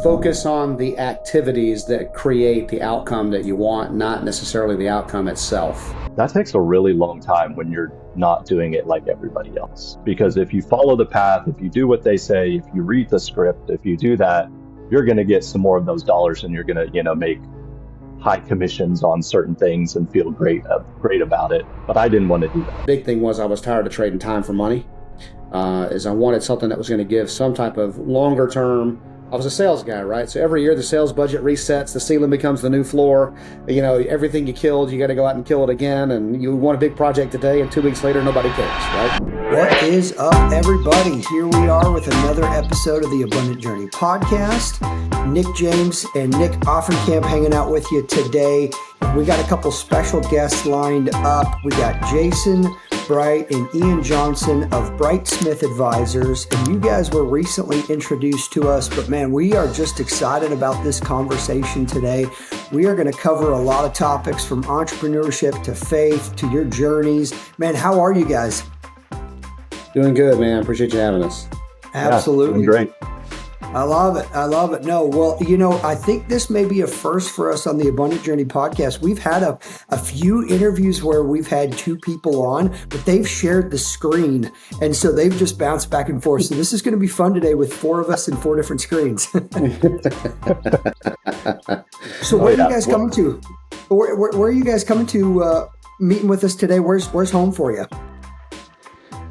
focus on the activities that create the outcome that you want, not necessarily the outcome itself. That takes a really long time when you're not doing it like everybody else. Because if you follow the path, if you do what they say, if you read the script, if you do that, you're going to get some more of those dollars, and you're going to, make high commissions on certain things and feel great about it. But I didn't want to do that. Big thing was I was tired of trading time for money. Is I wanted something that was going to give some type of longer term. I was a sales guy, right? So every year the sales budget resets, the ceiling becomes the new floor. Everything you killed, you got to go out and kill it again. And you want a big project today, and 2 weeks later, nobody cares, right? What is up, everybody? Here we are with another episode of the Abundant Journey podcast. Nick James and Nick Offenkamp hanging out with you today. We got a couple special guests lined up. We got Jason Bright and Ian Johnson of Brightsmith Advisors. And you guys were recently introduced to us, but man, we are just excited about this conversation today. We are going to cover a lot of topics from entrepreneurship to faith to your journeys. Man, how are you guys? Doing good, man. Appreciate you having us. Absolutely. Yeah, great. I love it. No, well, I think this may be a first for us on the Abundant Journey podcast. We've had a few interviews where we've had two people on, but they've shared the screen. And so they've just bounced back and forth. So this is going to be fun today with four of us and four different screens. So where are you guys coming to? Where are you guys coming to meeting with us today? Where's home for you?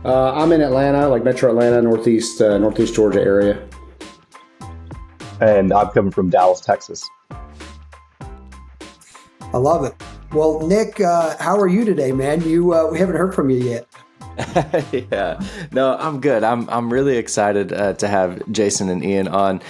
I'm in Atlanta, like Metro Atlanta, Northeast Georgia area. And I'm coming from Dallas, Texas. I love it. Well, Nick, how are you today, man? We haven't heard from you yet. Yeah, no, I'm good. I'm really excited to have Jason and Ian on.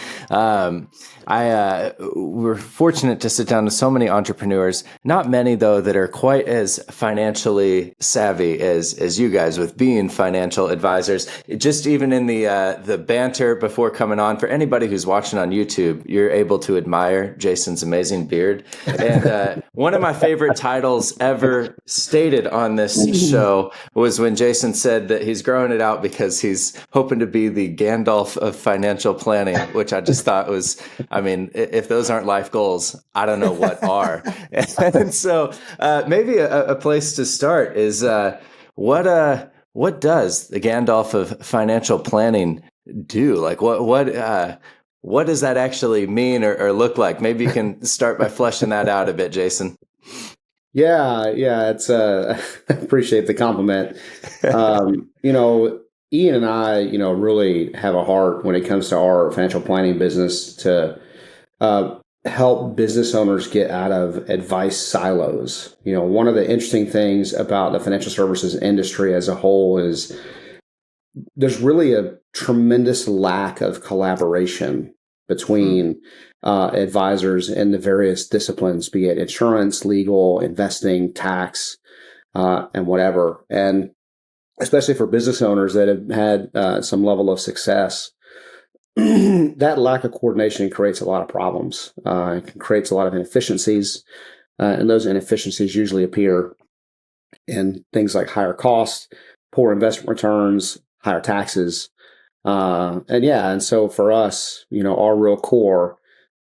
We're fortunate to sit down with so many entrepreneurs, not many though that are quite as financially savvy as you guys with being financial advisors. Just even in the banter before coming on, for anybody who's watching on YouTube, you're able to admire Jason's amazing beard. And one of my favorite titles ever stated on this show was when Jason said that he's growing it out because he's hoping to be the Gandalf of financial planning, which I just thought was, if those aren't life goals, I don't know what are. And so maybe a place to start is what does the Gandalf of financial planning do? Like what does that actually mean or look like? Maybe you can start by fleshing that out a bit, Jason. Yeah, it's appreciate the compliment. Ian and I, really have a heart when it comes to our financial planning business to help business owners get out of advice silos. One of the interesting things about the financial services industry as a whole is there's really a tremendous lack of collaboration between advisors in the various disciplines, be it insurance, legal, investing, tax, and whatever. And especially for business owners that have had some level of success, that lack of coordination creates a lot of problems. It creates a lot of inefficiencies, and those inefficiencies usually appear in things like higher costs, poor investment returns, higher taxes. And so for us, our real core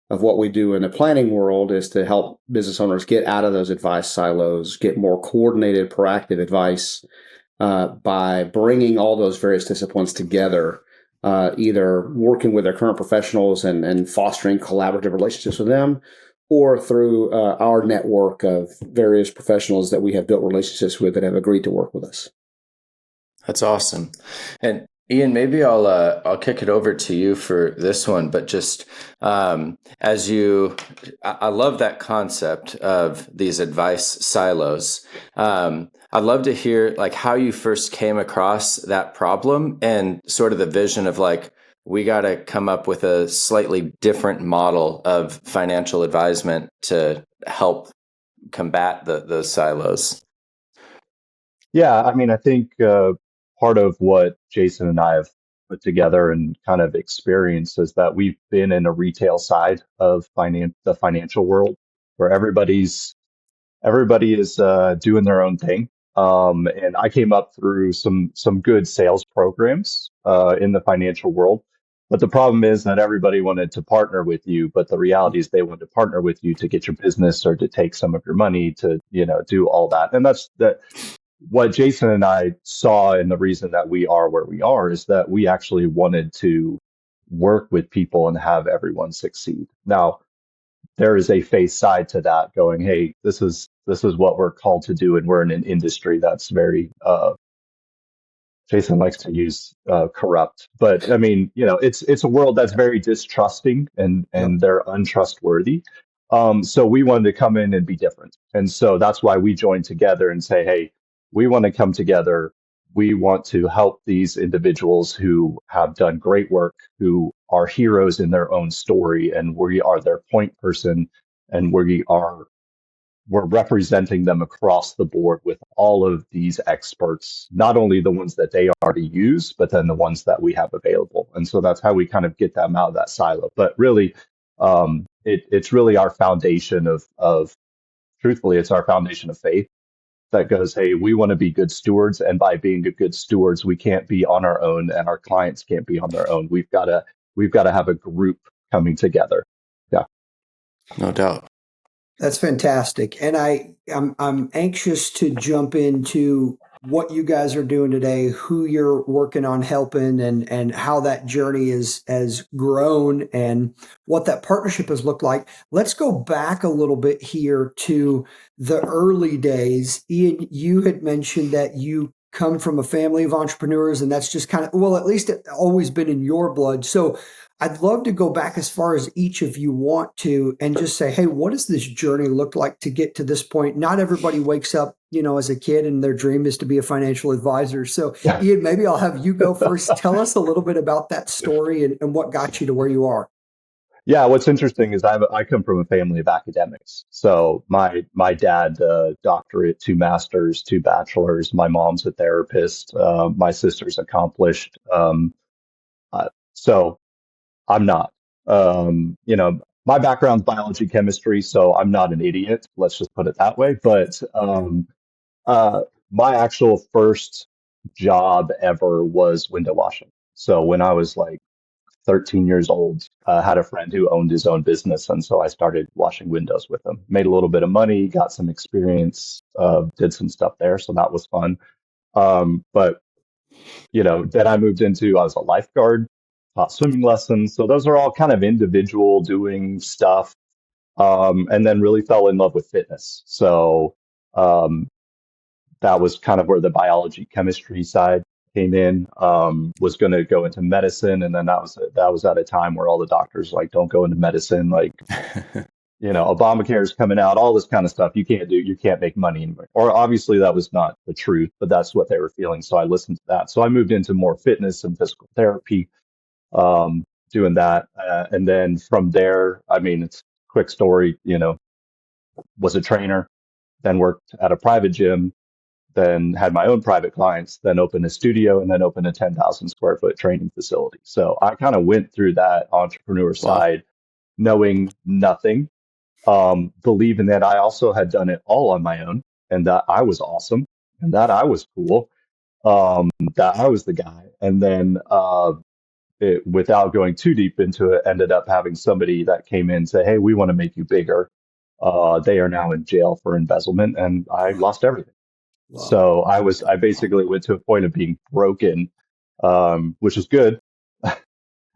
of what we do in the planning world is to help business owners get out of those advice silos, get more coordinated, proactive advice by bringing all those various disciplines together, either working with their current professionals and fostering collaborative relationships with them, or through our network of various professionals that we have built relationships with that have agreed to work with us. That's awesome. And Ian, maybe I'll kick it over to you for this one, but just I love that concept of these advice silos. I'd love to hear how you first came across that problem and sort of the vision of we got to come up with a slightly different model of financial advisement to help combat those silos. Yeah, I think part of what Jason and I have put together and kind of experienced is that we've been in a retail side of the financial world where everybody is doing their own thing. And I came up through some good sales programs in the financial world. But the problem is that everybody wanted to partner with you, but the reality is they wanted to partner with you to get your business or to take some of your money to, do all that. And that's what Jason and I saw, and the reason that we are where we are is that we actually wanted to work with people and have everyone succeed. Now, there is a face side to that going, hey, this is what we're called to do, and we're in an industry that's very Jason likes to use corrupt, but I mean, it's a world that's very distrusting and Yep. they're untrustworthy. So we wanted to come in and be different, and so that's why we joined together and say, hey, we want to come together. We want to help these individuals who have done great work, who are heroes in their own story, and we are their point person, and we're representing them across the board with all of these experts, not only the ones that they already use, but then the ones that we have available. And so that's how we kind of get them out of that silo. But really, it's really our foundation of truthfully, it's our foundation of faith that goes, hey, we want to be good stewards. And by being good stewards, we can't be on our own and our clients can't be on their own. We've got to have a group coming together. Yeah. No doubt. That's fantastic. And I'm anxious to jump into what you guys are doing today, who you're working on helping, and how that journey has grown and what that partnership has looked like. Let's go back a little bit here to the early days. Ian, you had mentioned that you come from a family of entrepreneurs, and that's just kind of, well, at least it always been in your blood. So I'd love to go back as far as each of you want to and just say, hey, what does this journey look like to get to this point? Not everybody wakes up, as a kid and their dream is to be a financial advisor. So Ian, maybe I'll have you go first. Tell us a little bit about that story and what got you to where you are. Yeah, what's interesting is I come from a family of academics. So my dad, doctorate, two masters, two bachelors. My mom's a therapist. My sister's accomplished. So I'm not. My background's biology, chemistry, so I'm not an idiot. Let's just put it that way. But uh, my actual first job ever was window washing. So when I was like 13 years old, had a friend who owned his own business. And so I started washing windows with him, made a little bit of money, got some experience, did some stuff there. So that was fun. But, then I was a lifeguard, taught swimming lessons. So those are all kind of individual doing stuff. And then really fell in love with fitness. So, um, that was kind of where the biology chemistry side came in. Was going to go into medicine, and then that was at a time where all the doctors like, don't go into medicine, like, Obamacare is coming out, all this kind of stuff. You can't make money anymore. Or obviously that was not the truth, but that's what they were feeling. So I listened to that. So I moved into more fitness and physical therapy, doing that, and then from there, I mean, it's a quick story. Was a trainer, then worked at a private gym, then had my own private clients, then opened a studio, and then opened a 10,000 square foot training facility. So I kind of went through that entrepreneur Wow. side knowing nothing, believing that I also had done it all on my own and that I was awesome and that I was cool, that I was the guy. And then, without going too deep into it, ended up having somebody that came in and say, hey, we want to make you bigger. They are now in jail for embezzlement, and I lost everything. Wow. So I basically went to a point of being broken, which is good.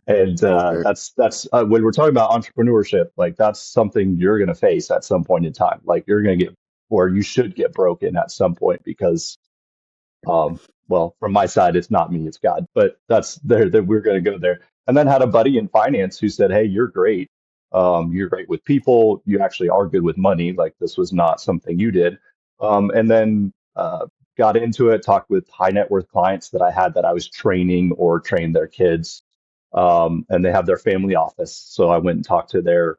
And Sure. that's when we're talking about entrepreneurship, like that's something you're going to face at some point in time. Like you're going to get, or you should get broken at some point because, well, from my side, it's not me, it's God. But that's there that we're going to go there. And then had a buddy in finance who said, "Hey, you're great. You're great with people. You actually are good with money. Like this was not something you did." And then got into it, talked with high net worth clients that I had that I was training or trained their kids, and they have their family office. So I went and talked to their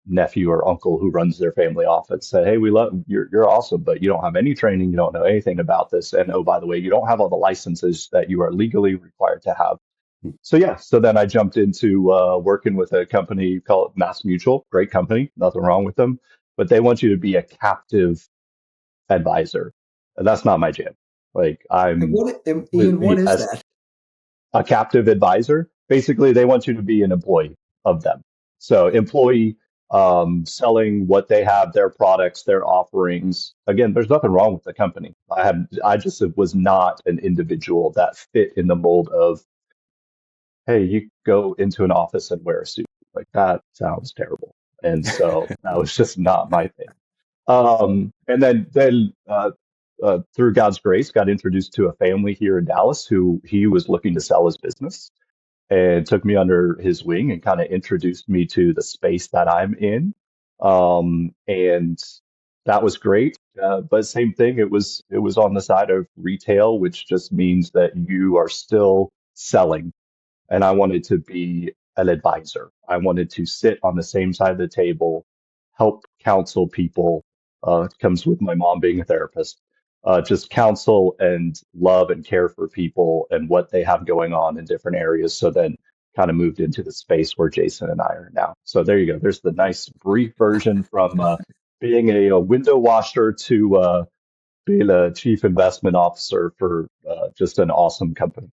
nephew or uncle who runs their family office. Said, "Hey, we love you're awesome, but you don't have any training. You don't know anything about this. And oh, by the way, you don't have all the licenses that you are legally required to have." So yeah, so then I jumped into working with a company called Mass Mutual. Great company, nothing wrong with them, but they want you to be a captive advisor, and that's not my jam. Like And I'm what, and with Ian, what me is as that? a captive advisor. Basically, they want you to be an employee of them. So employee, selling what they have, their products, their offerings. Again, there's nothing wrong with the company. I just was not an individual that fit in the mold of, hey, you go into an office and wear a suit. Like that sounds terrible. And so that was just not my thing. And then through God's grace, got introduced to a family here in Dallas who he was looking to sell his business and took me under his wing and kind of introduced me to the space that I'm in. And that was great. But same thing, it was on the side of retail, which just means that you are still selling. And I wanted to be an advisor. I wanted to sit on the same side of the table, help counsel people. It comes with my mom being a therapist. Just counsel and love and care for people and what they have going on in different areas. So then kind of moved into the space where Jason and I are now. So there you go. There's the nice brief version from being a window washer to being a chief investment officer for just an awesome company.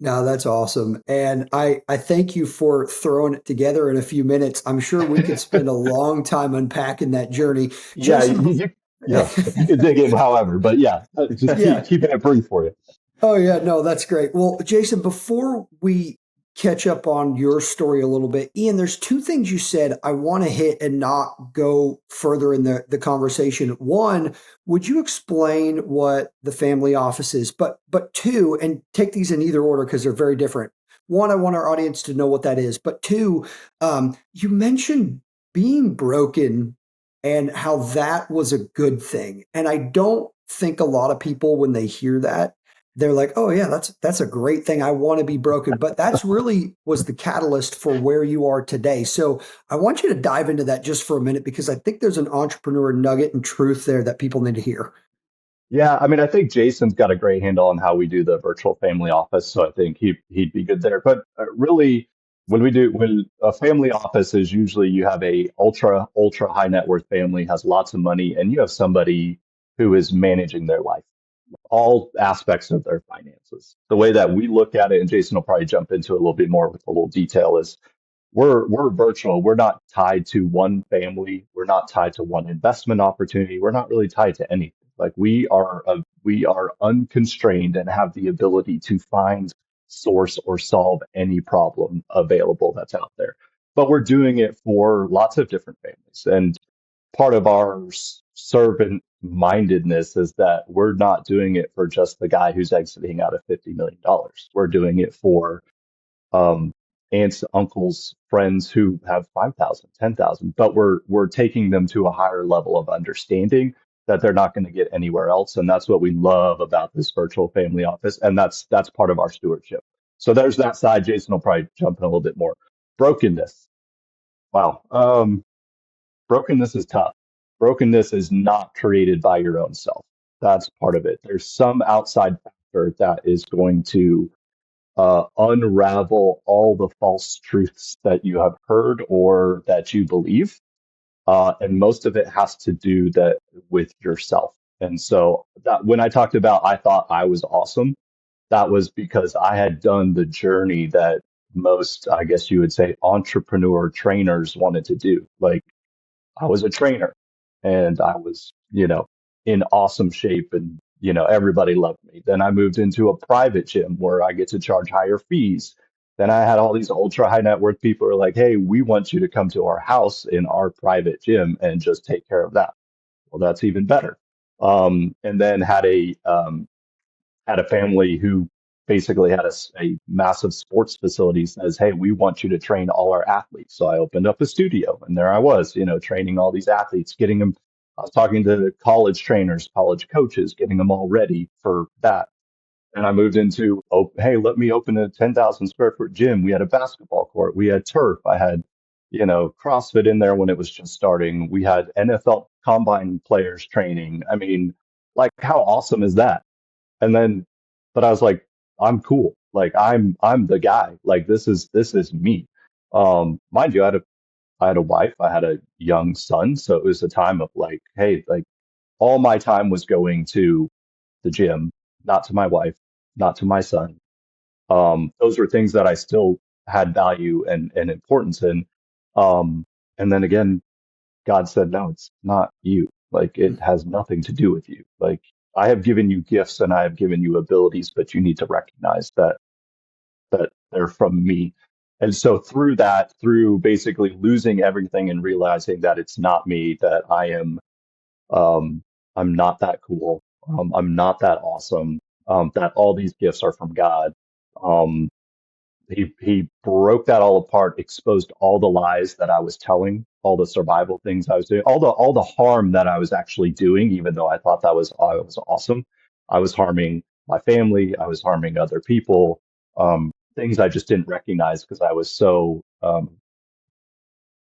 No, that's awesome. And I thank you for throwing it together in a few minutes. I'm sure we could spend a long time unpacking that journey. Yeah, you can dig in however, but yeah, just Yeah. keeping it brief for you. Oh, yeah. No, that's great. Well, Jason, before we catch up on your story a little bit, Ian, there's two things you said I want to hit and not go further in the conversation. One, would you explain what the family office is? But two, and take these in either order because they're very different. One, I want our audience to know what that is. But two, you mentioned being broken and how that was a good thing. And I don't think a lot of people, when they hear that, they're like, oh yeah, that's a great thing. I want to be broken. But that's really was the catalyst for where you are today. So I want you to dive into that just for a minute, because I think there's an entrepreneur nugget and truth there that people need to hear. Yeah, I mean, I think Jason's got a great handle on how we do the virtual family office, so I think he'd be good there. But really, when a family office is usually you have a ultra high net worth family has lots of money, and you have somebody who is managing their life, all aspects of their finances. The way that we look at it, and Jason will probably jump into it a little bit more with a little detail, is we're virtual. We're not tied to one family. We're not tied to one investment opportunity. We're not really tied to anything. Like we are unconstrained and have the ability to find, source, or solve any problem available that's out there. But we're doing it for lots of different families. And part of our servant mindedness is that we're not doing it for just the guy who's exiting out of $50 million. We're doing it for um, aunts, uncles, friends who have 5,000, 10,000, but we're taking them to a higher level of understanding that they're not going to get anywhere else. And that's what we love about this virtual family office. And that's part of our stewardship. So there's that side. Jason will probably jump in a little bit more. Brokenness. Wow. Brokenness is tough. Brokenness is not created by your own self. That's part of it. There's some outside factor that is going to unravel all the false truths that you have heard or that you believe. And most of it has to do that with yourself. And so that when I talked about I thought I was awesome, that was because I had done the journey that most, I guess you would say, entrepreneur trainers wanted to do. Like I was a trainer and I was, in awesome shape and, everybody loved me. Then I moved into a private gym where I get to charge higher fees. Then I had all these ultra high net worth people who are like, hey, we want you to come to our house in our private gym and just take care of that. Well, that's even better. And then had a family who basically had a massive sports facility says, hey, we want you to train all our athletes. So I opened up a studio and there I was, training all these athletes, getting them. I was talking to college trainers, college coaches, getting them all ready for that. And I moved into, oh, hey, let me open a 10,000 square foot gym. We had a basketball court. We had turf. I had, CrossFit in there when it was just starting. We had NFL combine players training. I mean, like, how awesome is that? And then, but I was like, I'm cool. Like I'm the guy. Like this is me. Mind you, I had a wife, I had a young son. So it was a time of like, hey, like all my time was going to the gym, not to my wife, not to my son. Those were things that I still had value and importance in. And then again, God said, no, it's not you. Like it has nothing to do with you. Like I have given you gifts and I have given you abilities, but you need to recognize that they're from me. And so through that, through basically losing everything and realizing that it's not me, that um, I'm not that cool, I'm not that awesome, that all these gifts are from God. Um, he broke that all apart, exposed all the lies that I was telling, all the survival things I was doing, all the harm that I was actually doing, even though I thought I was awesome. I was harming my family, I was harming other people, things I just didn't recognize because I was so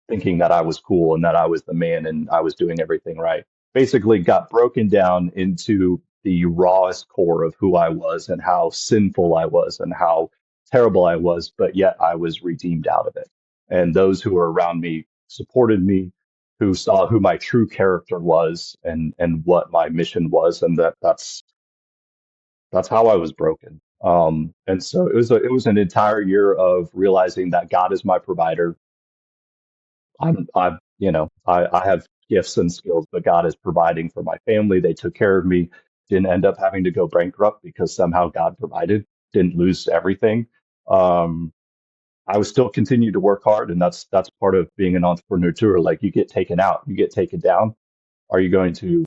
thinking that I was cool and that I was the man and I was doing everything right. Basically got broken down into the rawest core of who I was and how sinful I was and how terrible I was, but yet I was redeemed out of it. And those who were around me supported me, who saw who my true character was and what my mission was, and that's how I was broken. And so it was an entire year of realizing that God is my provider. I have gifts and skills, but God is providing for my family. They took care of me. Didn't end up having to go bankrupt because somehow God provided. Didn't lose everything. Um, I was still continue to work hard, and that's part of being an entrepreneur. Like you get taken out, you get taken down. Are you going to,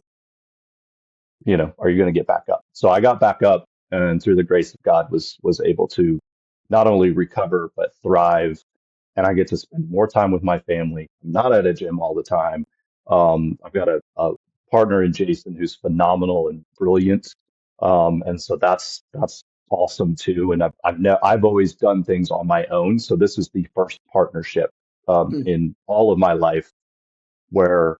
are you going to get back up? So I got back up, and through the grace of God, was able to not only recover but thrive, and I get to spend more time with my family. I'm not at a gym all the time. I've got a partner in Jason who's phenomenal and brilliant, and so that's awesome too. And I've always done things on my own, so this is the first partnership Mm. in all of my life where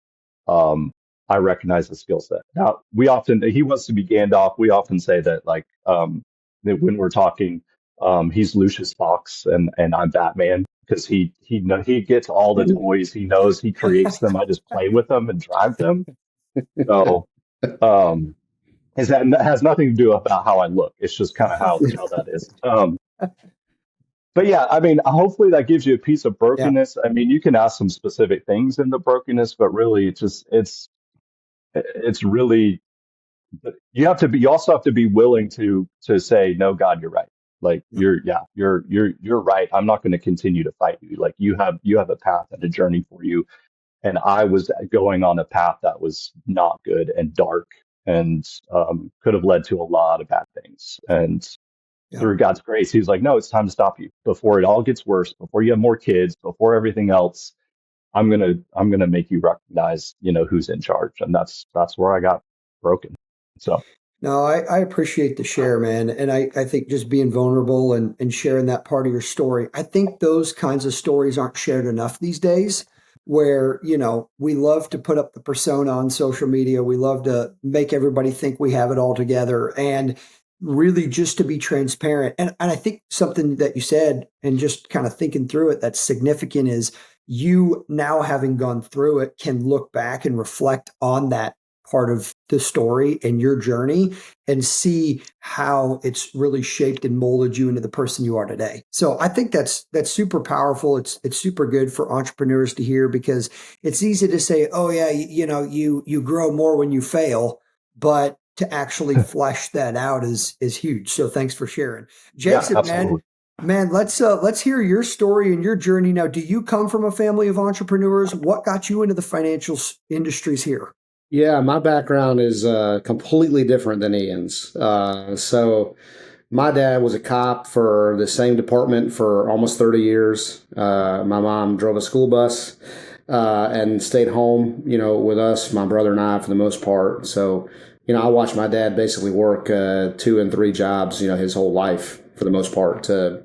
um, I recognize the skill set. Now, he wants to be Gandalf. We often say that, like, that when we're talking, he's Lucius Fox and I'm Batman because he gets all the toys. He knows he creates them. I just play with them and drive them. So, um, that has nothing to do about how I look. It's just kind of how that is. But yeah, I mean, hopefully that gives you a piece of Yeah. brokenness. I mean, you can ask some specific things in the brokenness, but really, it's really you also have to be willing to say, no, God, you're right. Like you're right. I'm not going to continue to fight you. Like you have a path and a journey for you. And I was going on a path that was not good and dark and could have led to a lot of bad things. And Yeah. through God's grace, He's like, no, it's time to stop you before it all gets worse, before you have more kids, before everything else. I'm gonna make you recognize, who's in charge, and that's where I got broken. So No, I appreciate the share, man. And I think just being vulnerable and sharing that part of your story, I think those kinds of stories aren't shared enough these days. Where, we love to put up the persona on social media. We love to make everybody think we have it all together. And really just to be transparent. And I think something that you said, and just kind of thinking through it, that's significant is you now having gone through it can look back and reflect on that part of the story and your journey and see how it's really shaped and molded you into the person you are today. So I think that's super powerful. It's super good for entrepreneurs to hear because it's easy to say, oh yeah, you grow more when you fail, but to actually flesh that out is huge. So thanks for sharing. yeah, Jason, absolutely. man, let's hear your story and your journey. Now, do you come from a family of entrepreneurs? What got you into the financial industries here? Yeah, my background is completely different than Ian's. So my dad was a cop for the same department for almost 30 years. My mom drove a school bus and stayed home, with us, my brother and I, for the most part. So, I watched my dad basically work 2 and 3 jobs, his whole life for the most part to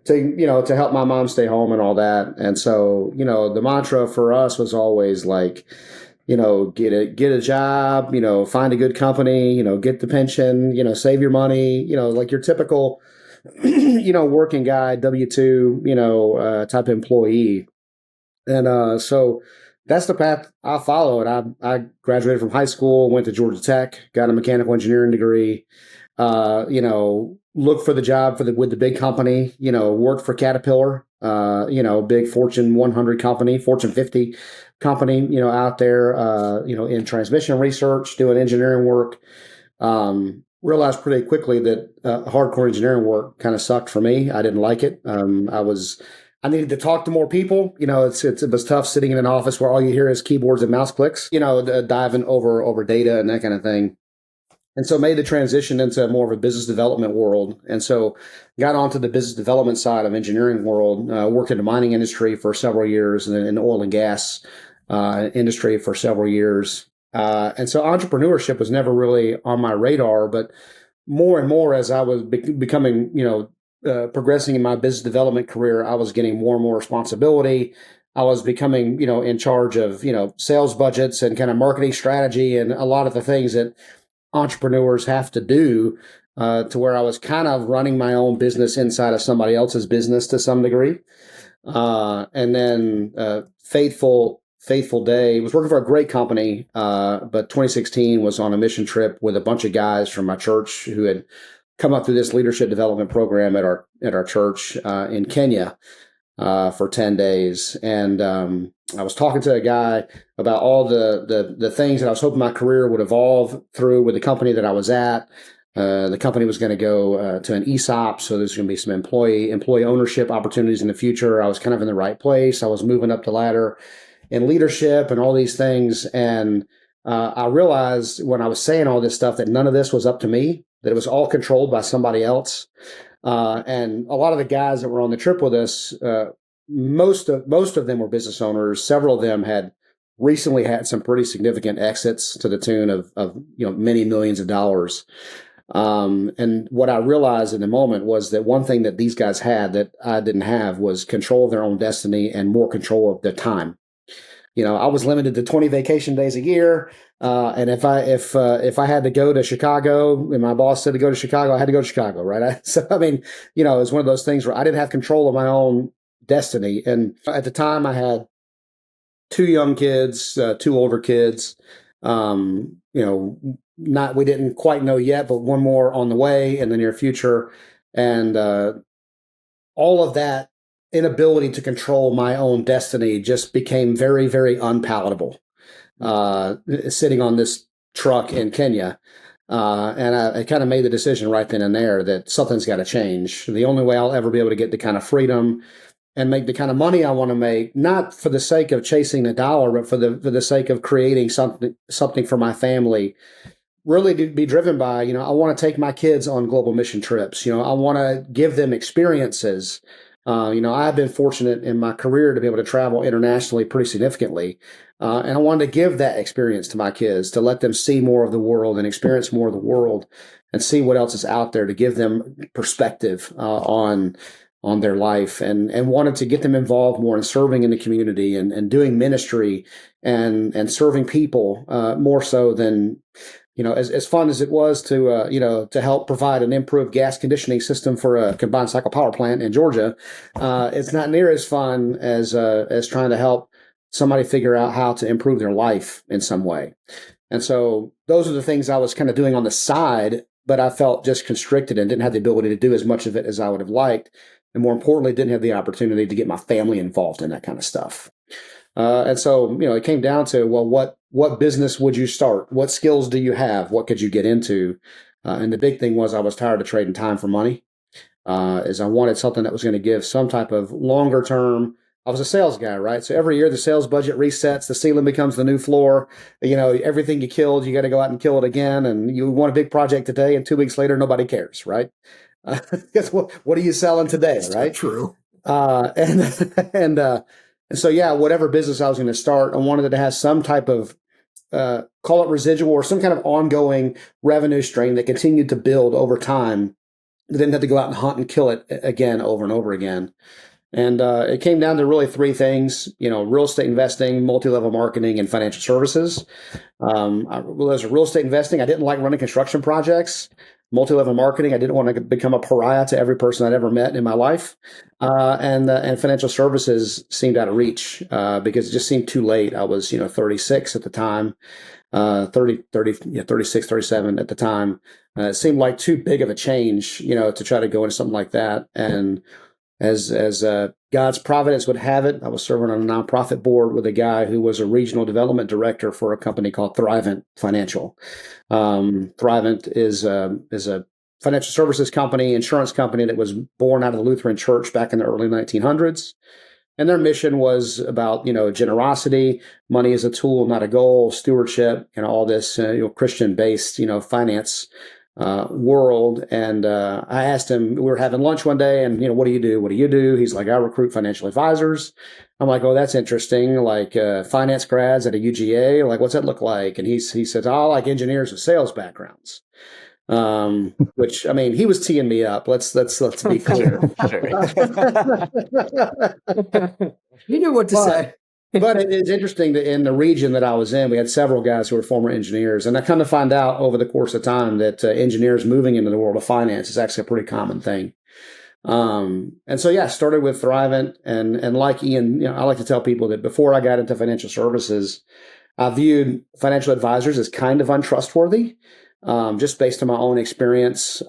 help my mom stay home and all that. And so, the mantra for us was always like, get a job, find a good company, get the pension, save your money, like your typical, working guy, W-2, type employee. And so that's the path I followed. I graduated from high school, went to Georgia Tech, got a mechanical engineering degree, looked for the job with the big company, worked for Caterpillar, big Fortune 100 company, Fortune 50 company, out there, in transmission research, doing engineering work. Realized pretty quickly that hardcore engineering work kind of sucked for me. I didn't like it. I needed to talk to more people. It was tough sitting in an office where all you hear is keyboards and mouse clicks, diving over data and that kind of thing. And so made the transition into more of a business development world. And so got onto the business development side of engineering world, worked in the mining industry for several years and then in the oil and gas industry for several years. And so entrepreneurship was never really on my radar, but more and more as I was becoming, progressing in my business development career, I was getting more and more responsibility. I was becoming, in charge of, sales budgets and kind of marketing strategy and a lot of the things that entrepreneurs have to do, to where I was kind of running my own business inside of somebody else's business to some degree. And then Faithful Day was working for a great company, but 2016 was on a mission trip with a bunch of guys from my church who had come up through this leadership development program at our church in Kenya for 10 days. And I was talking to a guy about all the things that I was hoping my career would evolve through with the company that I was at. The company was going to go to an ESOP, so there's going to be some employee ownership opportunities in the future. I was kind of in the right place. I was moving up the ladder in leadership and all these things. And I realized when I was saying all this stuff that none of this was up to me, that it was all controlled by somebody else. And a lot of the guys that were on the trip with us, most of them were business owners. Several of them had recently had some pretty significant exits to the tune of many millions of dollars. And what I realized in the moment was that one thing that these guys had that I didn't have was control of their own destiny and more control of their time. I was limited to 20 vacation days a year. And if I had to go to Chicago and my boss said to go to Chicago, I had to go to Chicago, right? It was one of those things where I didn't have control of my own destiny. And at the time I had 2 young kids, 2 older kids, we didn't quite know yet, but one more on the way in the near future. And all of that inability to control my own destiny just became very, very unpalatable. Sitting on this truck in Kenya. And I kind of made the decision right then and there that something's got to change. The only way I'll ever be able to get the kind of freedom and make the kind of money I want to make, not for the sake of chasing the dollar, but for the sake of creating something for my family, really to be driven by, I want to take my kids on global mission trips. I want to give them experiences. I've been fortunate in my career to be able to travel internationally pretty significantly. And I wanted to give that experience to my kids, to let them see more of the world and experience more of the world and see what else is out there, to give them perspective on their life, and wanted to get them involved more in serving in the community and doing ministry and serving people more so than, as fun as it was to help provide an improved gas conditioning system for a combined cycle power plant in Georgia. It's not near as fun as trying to help somebody figure out how to improve their life in some way. And so those are the things I was kind of doing on the side, but I felt just constricted and didn't have the ability to do as much of it as I would have liked. And more importantly, didn't have the opportunity to get my family involved in that kind of stuff. And so, it came down to, well, what business would you start? What skills do you have? What could you get into? And the big thing was I was tired of trading time for money. Is I wanted something that was going to give some type of longer term. I was a sales guy, right? So every year the sales budget resets, the ceiling becomes the new floor. Everything you killed, you got to go out and kill it again. And you want a big project today, and 2 weeks later, nobody cares, right? Guess what are you selling today, That's right? True. And so, yeah, whatever business I was going to start, I wanted it to have some type of, call it residual or some kind of ongoing revenue stream that continued to build over time. I didn't have to go out and hunt and kill it again over and over again. And it came down to really 3 things, real estate investing, multi-level marketing, and financial services. As a real estate investing, I didn't like running construction projects. multi-level marketing. I didn't want to become a pariah to every person I'd ever met in my life. And financial services seemed out of reach because it just seemed too late. I was, 36 at the time, 36, 37 at the time. It seemed like too big of a change, to try to go into something like that. And as God's providence would have it, I was serving on a nonprofit board with a guy who was a regional development director for a company called Thrivent Financial. Thrivent is a financial services company, insurance company that was born out of the Lutheran Church back in the early 1900s. And their mission was about, generosity, money as a tool, not a goal, stewardship, all this, Christian-based, finance world. And I asked him, we were having lunch one day, and, what do you do? What do you do? He's like, I recruit financial advisors. I'm like, oh, that's interesting. Like finance grads at a UGA, like, what's that look like? And he says, oh, like engineers with sales backgrounds. Which, I mean, he was teeing me up. Let's be clear. You knew what to say. But it is interesting that in the region that I was in, we had several guys who were former engineers. And I come to find out over the course of time that engineers moving into the world of finance is actually a pretty common thing. And so, I started with Thrivent. And like Ian, I like to tell people that before I got into financial services, I viewed financial advisors as kind of untrustworthy, just based on my own experience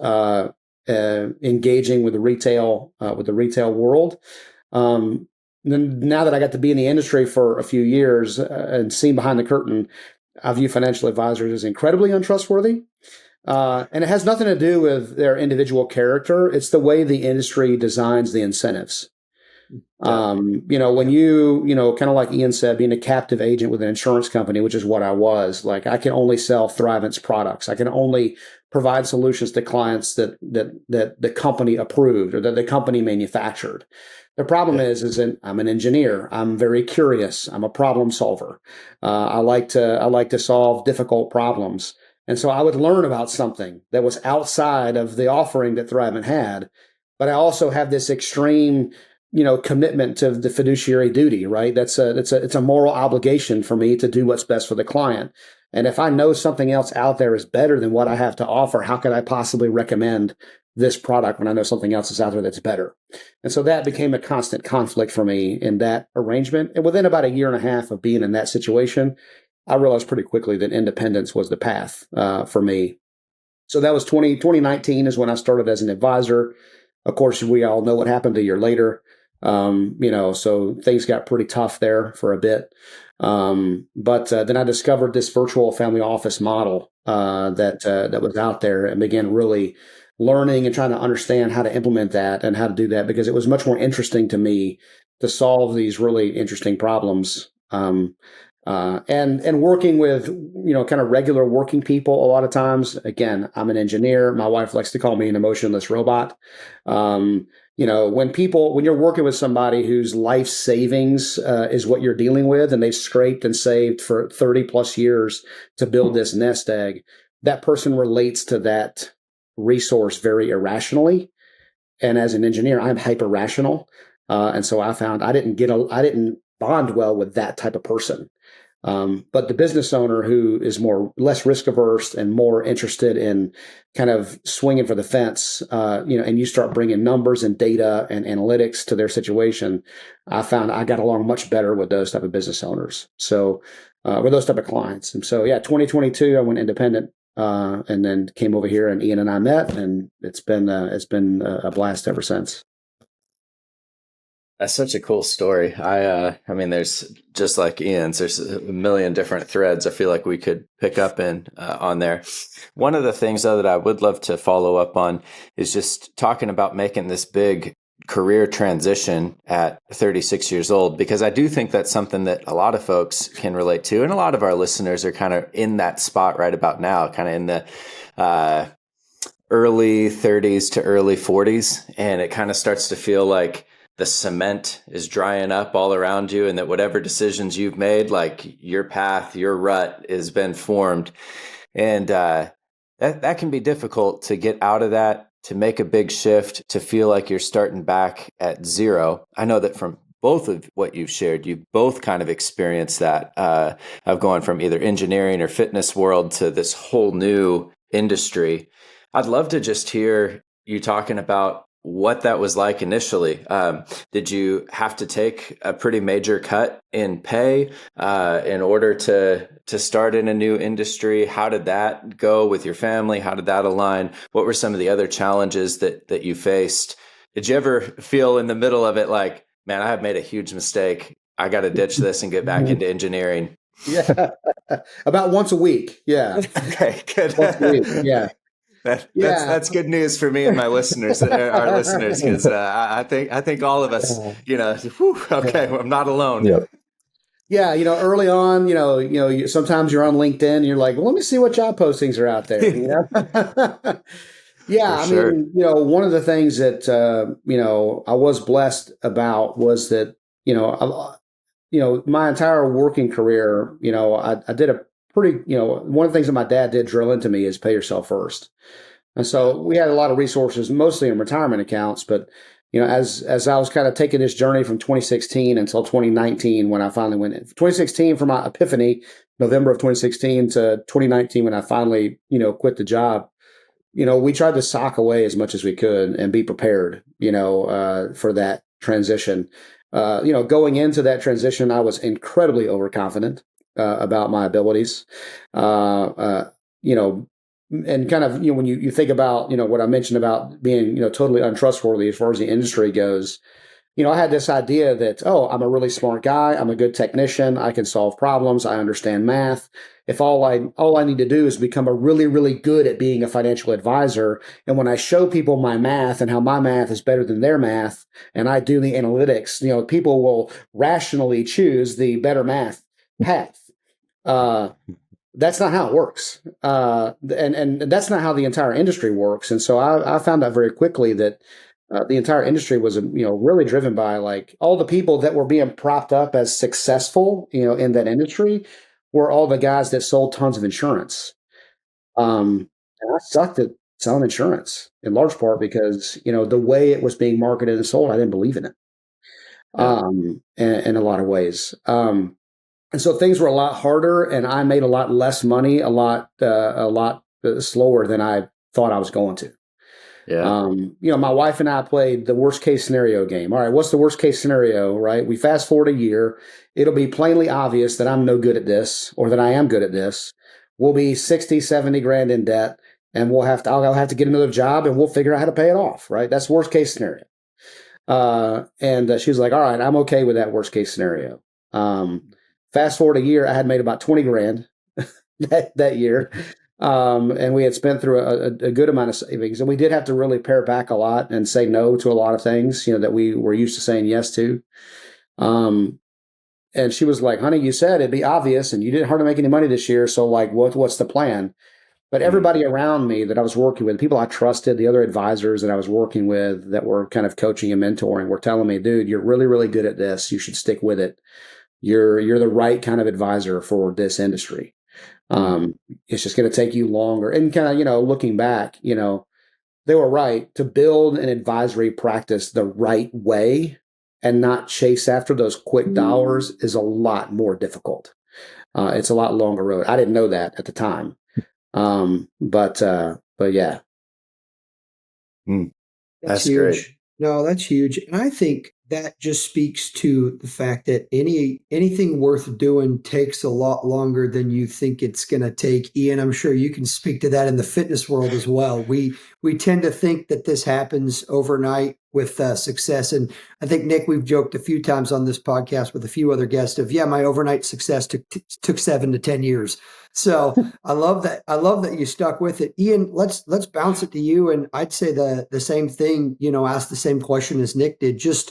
engaging with the retail world. Then now that I got to be in the industry for a few years and seen behind the curtain, I view financial advisors as incredibly untrustworthy. And it has nothing to do with their individual character. It's the way the industry designs the incentives. When you, kind of like Ian said, being a captive agent with an insurance company, which is what I was, like, I can only sell Thrivent's products. I can only provide solutions to clients that the company approved or that the company manufactured. The problem is that I'm an engineer. I'm very curious. I'm a problem solver. I like to solve difficult problems. And so I would learn about something that was outside of the offering that Thrivent had. But I also have this extreme, commitment to the fiduciary duty, right? It's a moral obligation for me to do what's best for the client. And if I know something else out there is better than what I have to offer, how could I possibly recommend this product when I know something else is out there that's better? And so that became a constant conflict for me in that arrangement. And within about a year and a half of being in that situation, I realized pretty quickly that independence was the path for me. So that was 2019 is when I started as an advisor. Of course, we all know what happened a year later. So things got pretty tough there for a bit. But then I discovered this virtual family office model that was out there, and began really learning and trying to understand how to implement that and how to do that, because it was much more interesting to me to solve these really interesting problems. And working with, kind of regular working people a lot of times. Again, I'm an engineer. My wife likes to call me an emotionless robot. When you're working with somebody whose life savings is what you're dealing with, and they've scraped and saved for 30 plus years to build this nest egg, that person relates to that resource very irrationally. And as an engineer, I'm hyper rational. And so I found I didn't bond well with that type of person. But the business owner who is less risk averse and more interested in kind of swinging for the fence, and you start bringing numbers and data and analytics to their situation, I found I got along much better with those type of business owners. So, with those type of clients. And so, 2022, I went independent, and then came over here, and Ian and I met, and it's been a blast ever since. That's such a cool story. I mean, there's just like Ian's, there's a million different threads I feel like we could pick up on there. One of the things, though, that I would love to follow up on is just talking about making this big career transition at 36 years old, because I do think that's something that a lot of folks can relate to. And a lot of our listeners are kind of in that spot right about now, kind of in the early 30s to early 40s. And it kind of starts to feel like the cement is drying up all around you, and that whatever decisions you've made, like your path, your rut has been formed. And that can be difficult to get out of that, to make a big shift, to feel like you're starting back at zero. I know that from both of what you've shared, you've both kind of experienced that of going from either engineering or fitness world to this whole new industry. I'd love to just hear you talking about what that was like initially. Did you have to take a pretty major cut in pay in order to start in a new industry? How did that go with your family? How did that align? What were some of the other challenges that you faced? Did you ever feel in the middle of it like, man, I have made a huge mistake. I got to ditch this and get back into engineering? Yeah. About once a week. Yeah. Okay, good. Once a week. Yeah. Yeah. That's good news for me and my listeners, our listeners, because I think all of us, whew, okay, I'm not alone. Yeah. Yeah, early on, sometimes you're on LinkedIn and you're like, well, let me see what job postings are out there. Yeah, For sure. one of the things that I was blessed about was that my entire working career, I did a pretty, one of the things that my dad did drill into me is pay yourself first. And so we had a lot of resources, mostly in retirement accounts, but as I was kind of taking this journey from 2016 until 2019, when I finally went in 2016 for my epiphany, November of 2016 to 2019, when I finally, quit the job, we tried to sock away as much as we could and be prepared, for that transition. Going into that transition, I was incredibly overconfident about my abilities. And kind of, when you think about, what I mentioned about being, totally untrustworthy as far as the industry goes, I had this idea that, oh, I'm a really smart guy. I'm a good technician. I can solve problems. I understand math. If all I need to do is become a really, really good at being a financial advisor. And when I show people my math and how my math is better than their math, and I do the analytics, people will rationally choose the better math path. That's not how it works. And that's not how the entire industry works. And so I found out very quickly that the entire industry was, really driven by like all the people that were being propped up as successful, in that industry were all the guys that sold tons of insurance. And I sucked at selling insurance in large part because, the way it was being marketed and sold, I didn't believe in it. In a lot of ways. And so things were a lot harder, and I made a lot less money, a lot slower than I thought I was going to. Yeah. My wife and I played the worst case scenario game. All right, what's the worst case scenario, right? We fast forward a year. It'll be plainly obvious that I'm no good at this or that I am good at this. We'll be 60, 70 grand in debt, and I'll have to get another job, and we'll figure out how to pay it off, right? That's worst case scenario. And she was like, all right, I'm okay with that worst case scenario. Fast forward a year, I had made about 20 grand that year. And we had spent through a good amount of savings. And we did have to really pare back a lot and say no to a lot of things, that we were used to saying yes to. And she was like, honey, you said it'd be obvious and you didn't hardly make any money this year. So like, what's the plan? But everybody around me that I was working with, people I trusted, the other advisors that I was working with that were kind of coaching and mentoring were telling me, dude, you're really, really good at this. You should stick with it. You're the right kind of advisor for this industry. It's just going to take you longer. And kind of, looking back, they were right. To build an advisory practice the right way and not chase after those quick dollars is a lot more difficult. It's a lot longer road. I didn't know that at the time. But yeah. That's huge. great. No, that's huge. And I think that just speaks to the fact that anything worth doing takes a lot longer than you think it's going to take. Ian, I'm sure you can speak to that in the fitness world as well. We tend to think that this happens overnight with success. And I think, Nick, we've joked a few times on this podcast with a few other guests of, my overnight success took 7 to 10 years. So I love that. I love that you stuck with it. Ian, let's bounce it to you. And I'd say the same thing, ask the same question as Nick did, just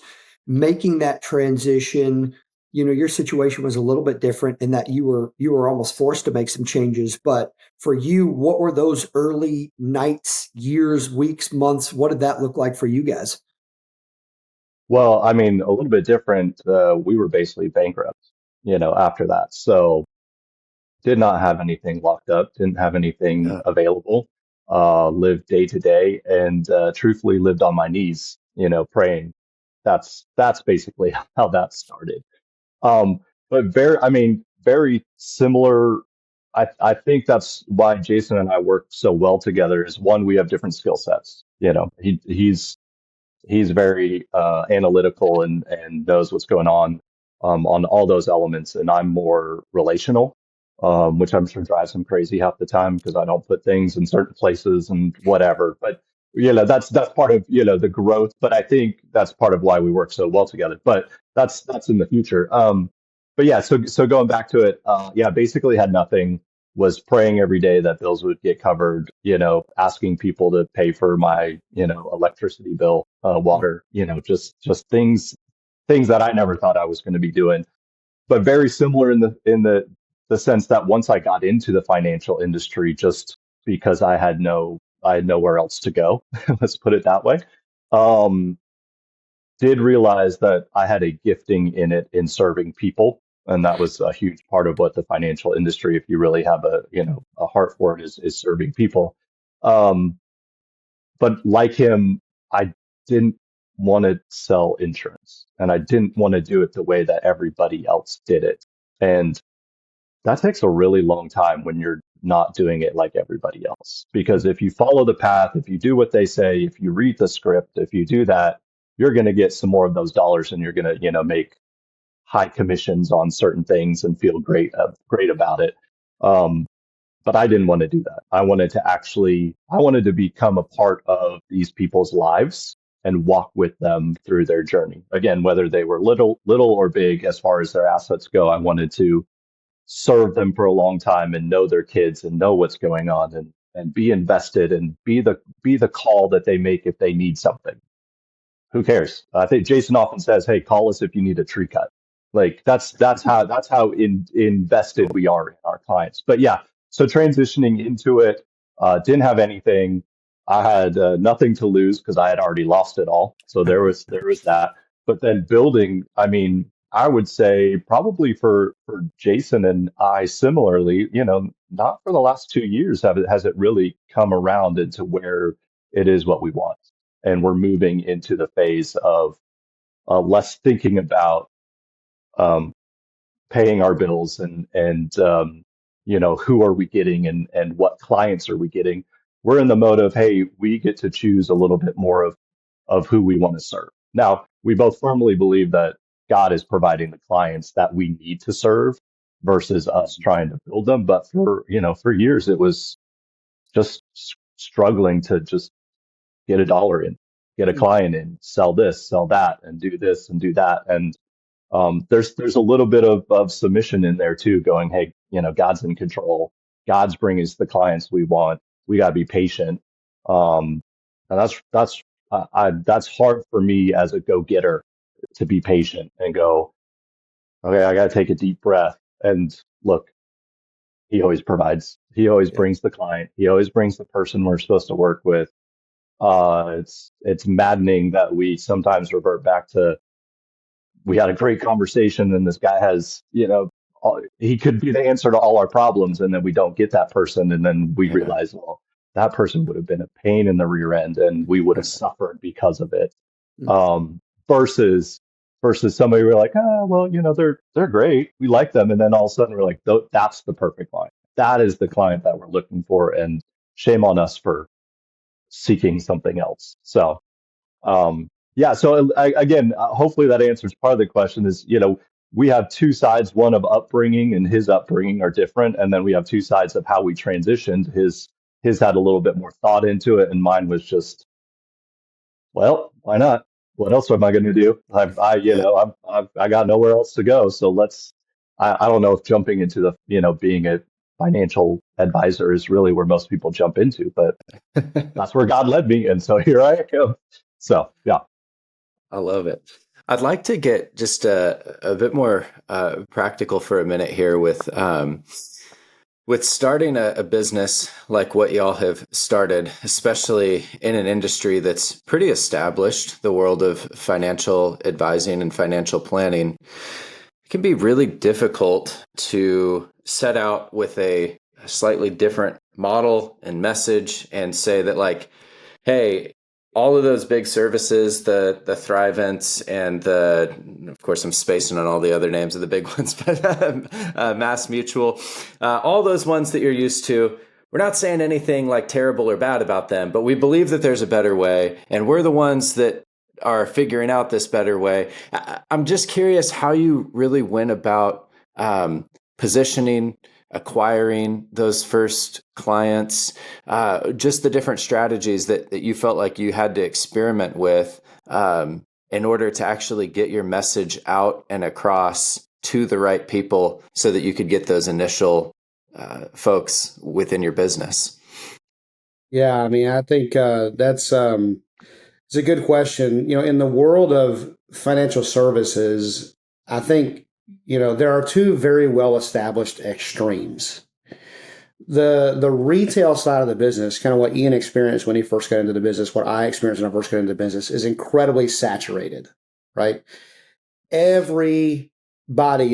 making that transition. Your situation was a little bit different in that you were almost forced to make some changes. But for you, what were those early nights, years, weeks, months? What did that look like for you guys? Well, I mean, a little bit different. We were basically bankrupt, after that. So did not have anything locked up, didn't have anything available, lived day to day, and truthfully lived on my knees, praying. That's basically how that started. But very similar I think that's why Jason and I work so well together is one, we have different skill sets. He's very analytical and knows what's going on all those elements, and I'm more relational, which I'm sure drives him crazy half the time because I don't put things in certain places and whatever. But that's part of the growth. But I think that's part of why we work so well together. But that's in the future. But yeah, so going back to it, yeah, basically had nothing. Was praying every day that bills would get covered, asking people to pay for my, electricity bill, water, just things that I never thought I was going to be doing. But very similar in the sense that once I got into the financial industry, just because I had nowhere else to go, let's put it that way. Um, did realize that I had a gifting in it in serving people. And that was a huge part of what the financial industry, if you really have a heart for it, is serving people. Um, but like him, I didn't want to sell insurance and I didn't want to do it the way that everybody else did it. And that takes a really long time when you're not doing it like everybody else. Because if you follow the path, if you do what they say, if you read the script, if you do that, you're going to get some more of those dollars and you're going to, make high commissions on certain things and feel great about it. Um, but I didn't want to do that. I wanted to become a part of these people's lives and walk with them through their journey. Again, whether they were little or big as far as their assets go, I wanted to serve them for a long time and know their kids and know what's going on and be invested and be the call that they make if they need something. Who cares? I think Jason often says, "Hey, call us if you need a tree cut." Like that's how invested we are in our clients. But yeah, so transitioning into it, didn't have anything. I had nothing to lose because I had already lost it all. So there was that. But then building, I mean, I would say probably for Jason and I similarly, not for the last 2 years has it really come around into where it is what we want, and we're moving into the phase of less thinking about um, paying our bills and who are we getting and what clients are we getting. We're in the mode of, hey, we get to choose a little bit more of who we want to serve. Now, we both firmly believe that God is providing the clients that we need to serve versus us trying to build them. But for years it was just struggling to just get a dollar in, get a client in, sell this, sell that, and do this and do that. And there's a little bit of submission in there too, going, hey, God's in control. God's bringing us the clients we want. We got to be patient. And that's hard for me as a go-getter to be patient and go, okay, I got to take a deep breath and look. He always provides. He always brings the client. He always brings the person we're supposed to work with. It's maddening that we sometimes revert back to, we had a great conversation and this guy has, he could be the answer to all our problems, and then we don't get that person, and then we Yeah. realize, well, that person would have been a pain in the rear end and we would have suffered because of it. Um, versus somebody we're like, well, they're great. We like them. And then all of a sudden we're like, that's the perfect client. That is the client that we're looking for. And shame on us for seeking something else. So, yeah. So again, hopefully that answers part of the question is, we have two sides, one of upbringing, and his upbringing are different. And then we have two sides of how we transitioned. His had a little bit more thought into it, and mine was just, well, why not? What else am I going to do? I got nowhere else to go. So I don't know if jumping into being a financial advisor is really where most people jump into, but that's where God led me. And so here I am. So, yeah. I love it. I'd like to get just a bit more practical for a minute here with starting a business like what y'all have started, especially in an industry that's pretty established, the world of financial advising and financial planning. It can be really difficult to set out with a slightly different model and message and say that, like, hey, all of those big services, the Thrivents and of course, I'm spacing on all the other names of the big ones, but Mass Mutual, all those ones that you're used to, we're not saying anything like terrible or bad about them, but we believe that there's a better way, and we're the ones that are figuring out this better way. I'm just curious how you really went about positioning, acquiring those first clients, just the different strategies that you felt like you had to experiment with in order to actually get your message out and across to the right people so that you could get those initial folks within your business. Yeah, I mean, I think that's it's a good question. In the world of financial services, I think there are two very well established extremes. The retail side of the business, kind of what Ian experienced when he first got into the business, what I experienced when I first got into the business, is incredibly saturated, right? Everybody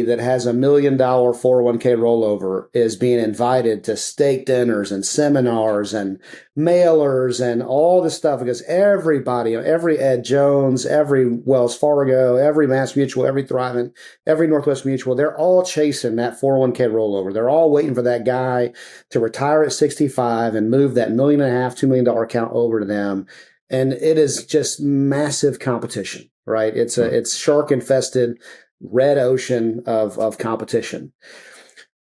that has $1 million 401k rollover is being invited to steak dinners and seminars and mailers and all this stuff, because everybody, every Ed Jones, every Wells Fargo, every Mass Mutual, every Thrivent, every Northwest Mutual, they're all chasing that 401k rollover. They're all waiting for that guy to retire at 65 and move that $1.5 million, $2 million account over to them. And it is just massive competition, right? It's shark infested red ocean of competition.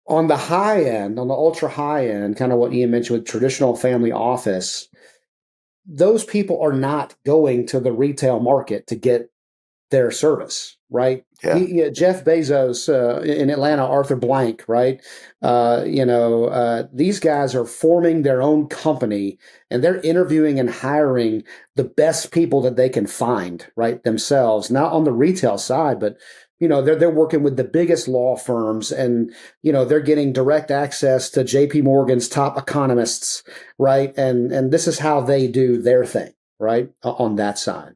On the high end, on the ultra high end, kind of what Ian mentioned with traditional family office, those people are not going to the retail market to get their service, right? Yeah. Jeff Bezos in Atlanta, Arthur Blank, right? These guys are forming their own company, and they're interviewing and hiring the best people that they can find, right, themselves, not on the retail side, but they're working with the biggest law firms, and they're getting direct access to JP Morgan's top economists, right? And this is how they do their thing, right, on that side.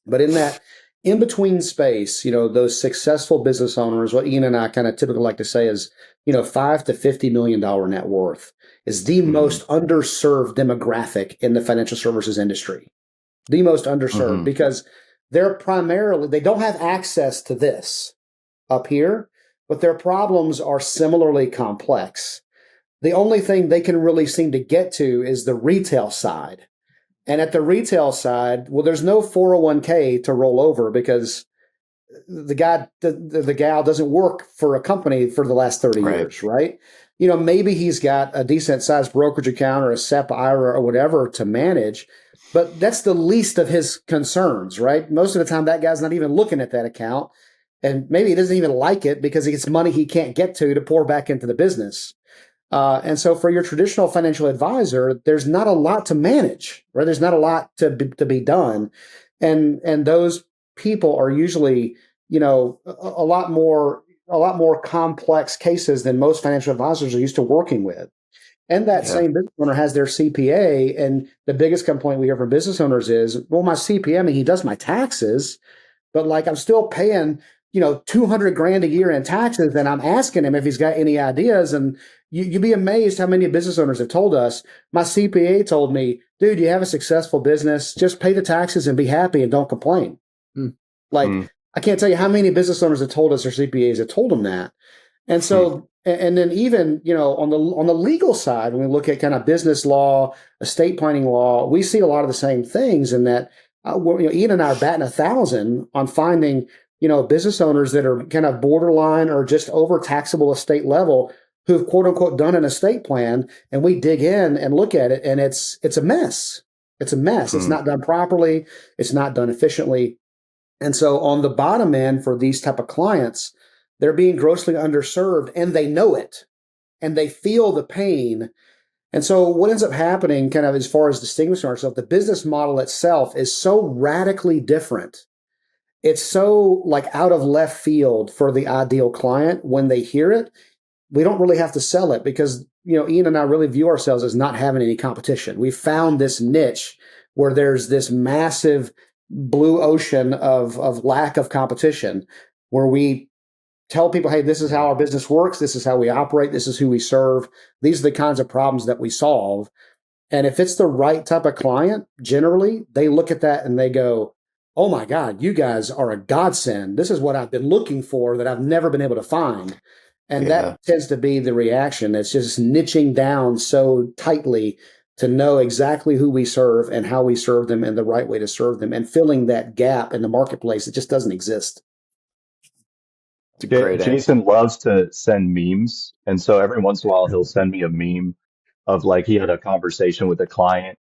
But in that in-between space, those successful business owners, what Ian and I kind of typically like to say is, $5 to $50 million net worth is the most underserved demographic in the financial services industry. The most underserved, because they don't have access to this up here, but their problems are similarly complex. The only thing they can really seem to get to is the retail side. And at the retail side, well, there's no 401k to roll over because the gal doesn't work for a company for the last 30 years, right? Maybe he's got a decent sized brokerage account or a SEP IRA or whatever to manage, but that's the least of his concerns, right? Most of the time, that guy's not even looking at that account, and maybe he doesn't even like it because it's money he can't get to pour back into the business. And so for your traditional financial advisor, there's not a lot to manage, right? There's not a lot to be done. And those people are usually, a lot more complex cases than most financial advisors are used to working with. And that same business owner has their CPA. And the biggest complaint we hear from business owners is, well, my CPA, I mean, he does my taxes, but I'm still paying, $200,000 a year in taxes. And I'm asking him if he's got any ideas. And you'd be amazed how many business owners have told us, my CPA told me, dude, you have a successful business, just pay the taxes and be happy and don't complain. I can't tell you how many business owners have told us, their CPAs have told them that. And so, and then even, on the legal side, when we look at kind of business law, estate planning law, we see a lot of the same things in that, Ian and I are batting 1,000 on finding, business owners that are kind of borderline or just over taxable estate level who've quote unquote done an estate plan. And we dig in and look at it, and it's a mess. It's a mess. It's not done properly. It's not done efficiently. And so on the bottom end for these type of clients, they're being grossly underserved, and they know it, and they feel the pain. And so what ends up happening, kind of as far as distinguishing ourselves, the business model itself is so radically different. It's so out of left field for the ideal client. When they hear it, we don't really have to sell it because, Ian and I really view ourselves as not having any competition. We found this niche where there's this massive blue ocean of lack of competition, where we tell people, hey, this is how our business works. This is how we operate. This is who we serve. These are the kinds of problems that we solve. And if it's the right type of client, generally they look at that and they go, oh my God, you guys are a godsend. This is what I've been looking for that I've never been able to find. And that tends to be the reaction. It's just niching down so tightly to know exactly who we serve and how we serve them and the right way to serve them, and filling that gap in the marketplace that just doesn't exist. It's a great answer. Jason loves to send memes. And so every once in a while, he'll send me a meme of like he had a conversation with a client.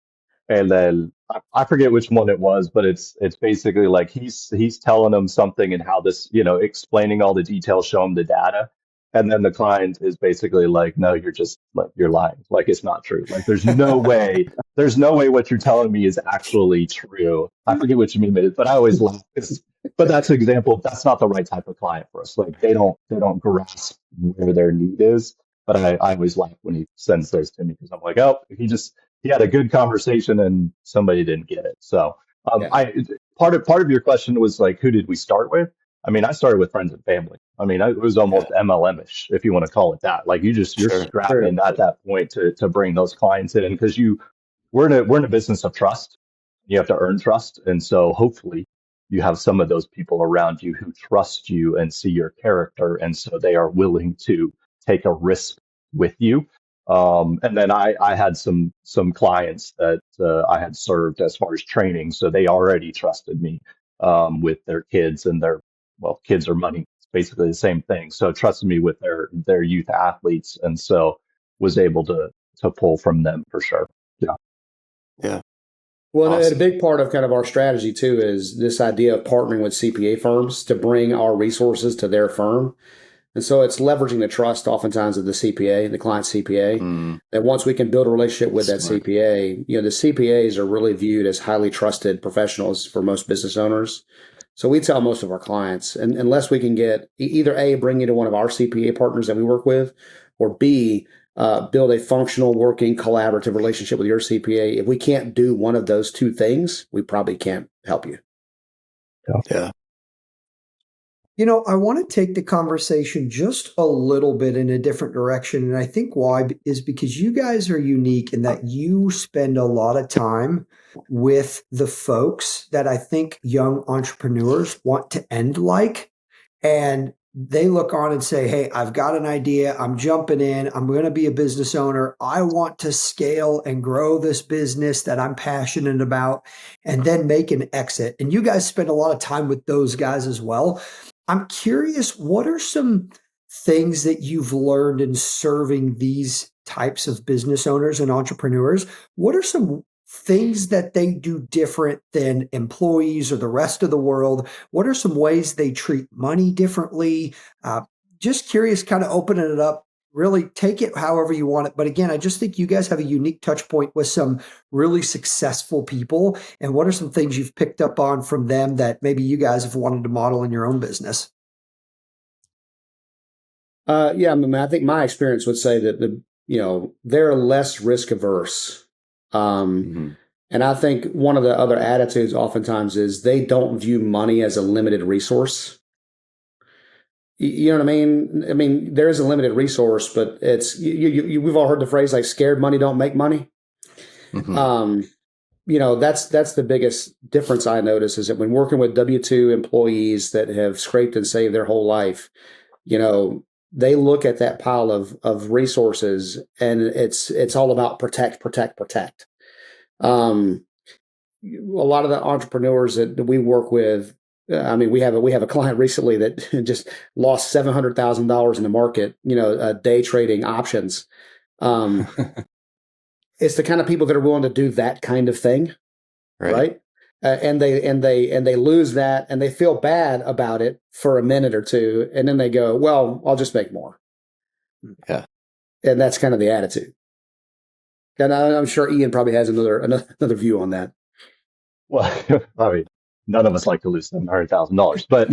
And then I forget which one it was, but it's basically like he's telling them something and how this, explaining all the details, show him the data. And then the client is basically like, no, you're just like, you're lying. Like, it's not true. Like, there's no way what you're telling me is actually true. I forget which meme it is, but I always laugh. But that's an example. That's not the right type of client for us. Like, they don't grasp where their need is. But I always laugh when he sends those to me because I'm like, oh, he had a good conversation and somebody didn't get it. So I part of your question was like, who did we start with? I mean, I started with friends and family. I mean, it was almost MLM-ish, if you want to call it that. Like you're scrapping at that point to bring those clients in because we're in a business of trust. You have to earn trust, and so hopefully you have some of those people around you who trust you and see your character, and so they are willing to take a risk with you. And then I had some clients that I had served as far as training, so they already trusted me with their kids and kids are money. It's basically the same thing. So trusted me with their youth athletes, and so was able to pull from them for sure. Yeah. Yeah. Well, Awesome. and a big part of kind of our strategy too is this idea of partnering with CPA firms to bring our resources to their firm. And so it's leveraging the trust oftentimes of the CPA, the client CPA, that once we can build a relationship with that CPA, the CPAs are really viewed as highly trusted professionals for most business owners. So we tell most of our clients, and unless we can get either A, bring you to one of our CPA partners that we work with, or B, build a functional, working, collaborative relationship with your CPA. If we can't do one of those two things, we probably can't help you. Yeah. I want to take the conversation just a little bit in a different direction. And I think why is because you guys are unique in that you spend a lot of time with the folks that I think young entrepreneurs want to end like. And they look on and say, hey, I've got an idea. I'm jumping in. I'm going to be a business owner. I want to scale and grow this business that I'm passionate about and then make an exit. And you guys spend a lot of time with those guys as well. I'm curious, what are some things that you've learned in serving these types of business owners and entrepreneurs? What are some things that they do different than employees or the rest of the world? What are some ways they treat money differently? Just curious, kind of opening it up. Really take it however you want it. But again, I just think you guys have a unique touch point with some really successful people. And what are some things you've picked up on from them that maybe you guys have wanted to model in your own business? Yeah, I mean, I think my experience would say that they're less risk averse. And I think one of the other attitudes oftentimes is they don't view money as a limited resource. You know what I mean? I mean, there is a limited resource, but it's we've all heard the phrase like "scared money don't make money." That's the biggest difference I notice is that when working with W-2 employees that have scraped and saved their whole life, they look at that pile of resources and it's all about protect. A lot of the entrepreneurs that we work with, I mean, we have a client recently that just lost $700,000 in the market, day trading options. It's the kind of people that are willing to do that kind of thing, right? And they lose that, and they feel bad about it for a minute or two, and then they go, "Well, I'll just make more." Yeah, and that's kind of the attitude. And I'm sure Ian probably has another view on that. Well, I mean, none of us like to lose $700,000, but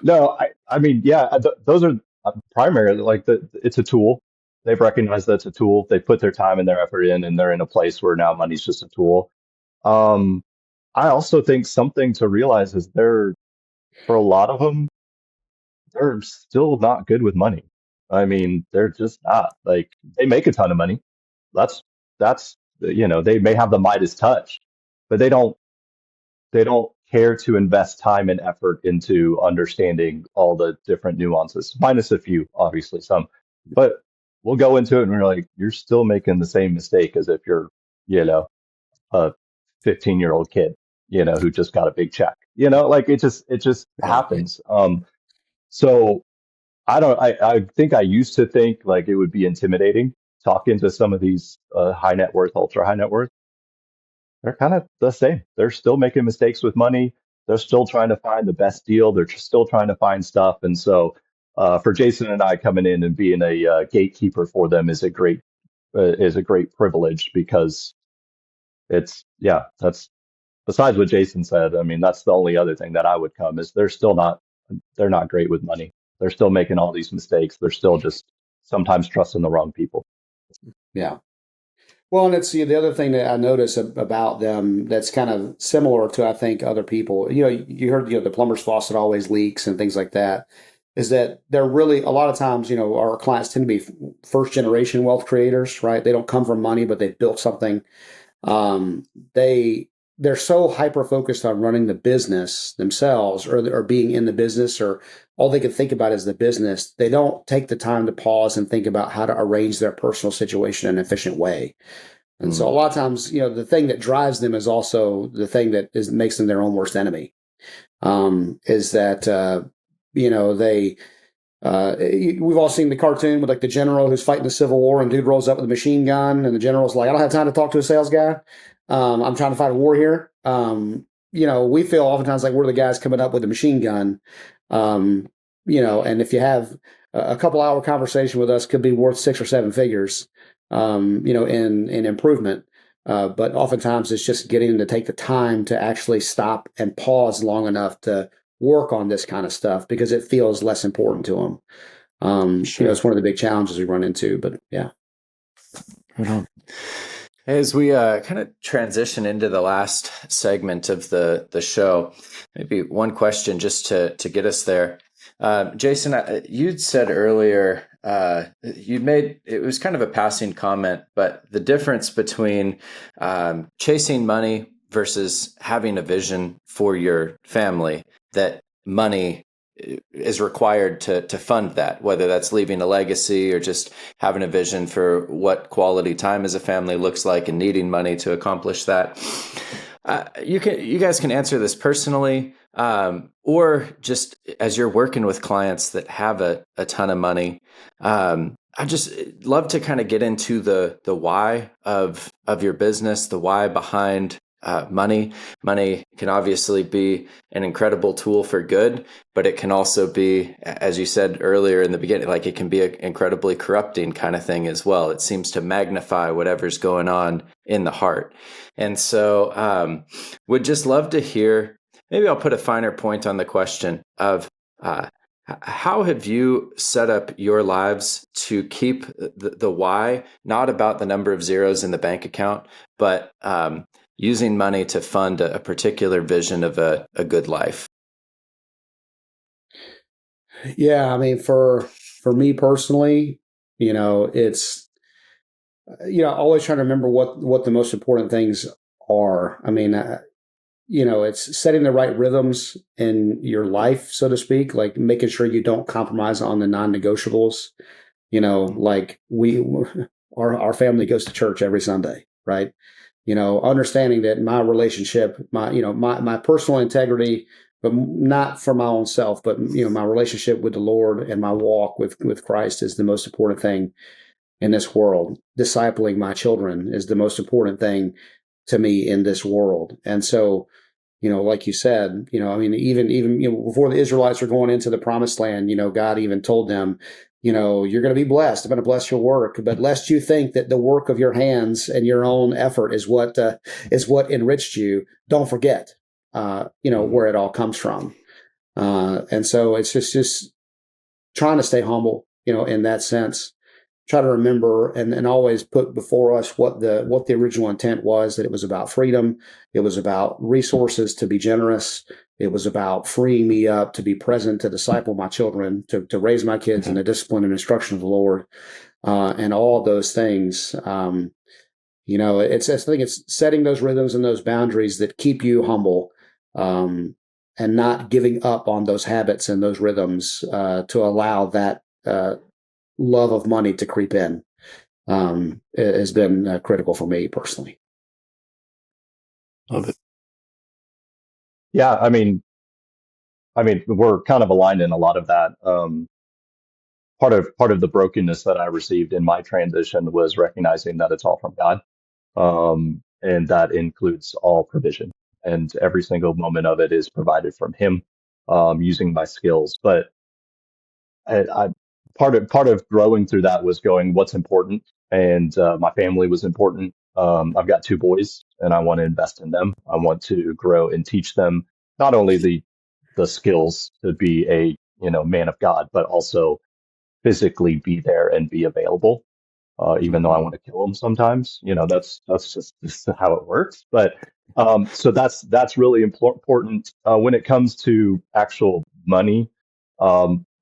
no, I mean, yeah, those are primarily like it's a tool. They've recognized that it's a tool. They put their time and their effort in, and they're in a place where now money's just a tool. I also think something to realize is for a lot of them, they're still not good with money. I mean, they're just not like they make a ton of money. That's they may have the Midas touch, but they don't care to invest time and effort into understanding all the different nuances, minus a few, obviously some. But we'll go into it and we're like, you're still making the same mistake as if you're, a 15-year-old kid, who just got a big check. Like it just Yeah. happens. So I think I used to think like it would be intimidating talking to some of these high net worth, ultra high net worth. They're kind of the same. They're still making mistakes with money. They're still trying to find the best deal. They're still trying to find stuff. And so, for Jason and I coming in and being a gatekeeper for them is a great privilege because that's besides what Jason said. I mean, that's the only other thing that I would come is they're not great with money. They're still making all these mistakes. They're still just sometimes trusting the wrong people. Yeah. Well, and it's the other thing that I notice about them that's kind of similar to, I think, other people. You heard, the plumber's faucet always leaks and things like that. Is that they're really, a lot of times, our clients tend to be first generation wealth creators, right? They don't come from money, but they've built something. They're so hyper focused on running the business themselves, or being in the business, or all they can think about is the business. They don't take the time to pause and think about how to arrange their personal situation in an efficient way. And so a lot of times, the thing that drives them is also the thing that makes them their own worst enemy. Is that, they, we've all seen the cartoon with like the general who's fighting the Civil War, and dude rolls up with a machine gun, and the general's like, I don't have time to talk to a sales guy. I'm trying to fight a war here. We feel oftentimes like we're the guys coming up with a machine gun. And if you have a couple hour conversation with us, could be worth 6 or 7 figures, in improvement. But oftentimes it's just getting them to take the time to actually stop and pause long enough to work on this kind of stuff because it feels less important to them. Sure. It's one of the big challenges we run into, but yeah. Right on. As we kind of transition into the last segment of the show, maybe one question just to get us there. Jason, you'd said earlier, it was kind of a passing comment, but the difference between chasing money versus having a vision for your family, that money is required to fund that, whether that's leaving a legacy or just having a vision for what quality time as a family looks like and needing money to accomplish that. You guys can answer this personally, or just as you're working with clients that have a ton of money. I just love to kind of get into the why of your business, the why behind money. Money can obviously be an incredible tool for good, but it can also be, as you said earlier in the beginning, like it can be an incredibly corrupting kind of thing as well. It seems to magnify whatever's going on in the heart. And so would just love to hear, maybe I'll put a finer point on the question of how have you set up your lives to keep the why, not about the number of zeros in the bank account, but using money to fund a particular vision of a good life? Yeah, I mean, for me personally, it's always trying to remember what the most important things are. I mean, it's setting the right rhythms in your life, so to speak, like making sure you don't compromise on the non-negotiables. Like our family goes to church every Sunday, right? Understanding that my relationship, my personal integrity, but not for my own self, but my relationship with the Lord and my walk with Christ is the most important thing in this world. Discipling my children is the most important thing to me in this world. And so, like you said, I mean, even before the Israelites were going into the promised land, God even told them, you're going to be blessed. I'm going to bless your work, but lest you think that the work of your hands and your own effort is what enriched you. Don't forget, where it all comes from. And so it's just trying to stay humble, in that sense. Try to remember and always put before us what the original intent was, that it was about freedom. It was about resources to be generous. It was about freeing me up to be present, to disciple my children, to raise my kids in the discipline and instruction of the Lord, and all of those things. I think it's setting those rhythms and those boundaries that keep you humble, and not giving up on those habits and those rhythms to allow that love of money to creep in. Has been critical for me personally. Love it. Yeah, we're kind of aligned in a lot of that. Part of the brokenness that I received in my transition was recognizing that it's all from God, and that includes all provision, and every single moment of it is provided from Him, using my skills. But I part of growing through that was going, what's important, and my family was important. I've got two boys, and I want to invest in them. I want to grow and teach them not only the skills to be a man of God, but also physically be there and be available. Even though I want to kill them sometimes, that's just how it works. But so that's really important when it comes to actual money.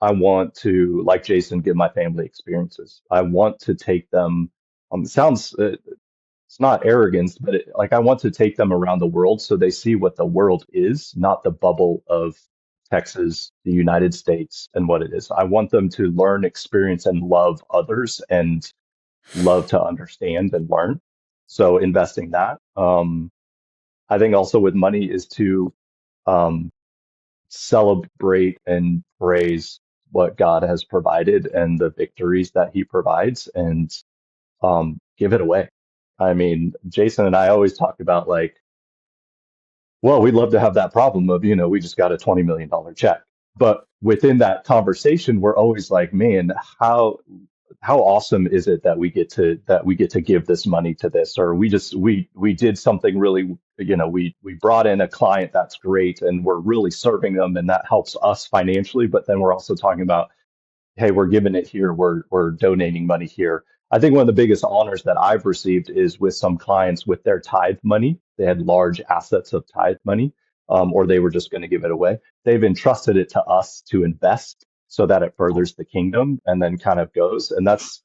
I want to, like Jason, give my family experiences. I want to take them. It sounds it's not arrogance, but like I want to take them around the world so they see what the world is, not the bubble of Texas, the United States, and what it is. I want them to learn, experience, and love others, and love to understand and learn. So investing that. I think also with money is to um, celebrate and praise what God has provided and the victories that He provides, and give it away. I mean, Jason and I always talk about like, well, we'd love to have that problem of, we just got a $20 million check. But within that conversation, we're always like, man, how awesome is it that we get to give this money to this, or we did something really, we brought in a client that's great and we're really serving them and that helps us financially. But then we're also talking about, hey, we're giving it here, we're donating money here. I think one of the biggest honors that I've received is with some clients with their tithe money. They had large assets of tithe money, or they were just going to give it away. They've entrusted it to us to invest so that it furthers the kingdom and then kind of goes. And that's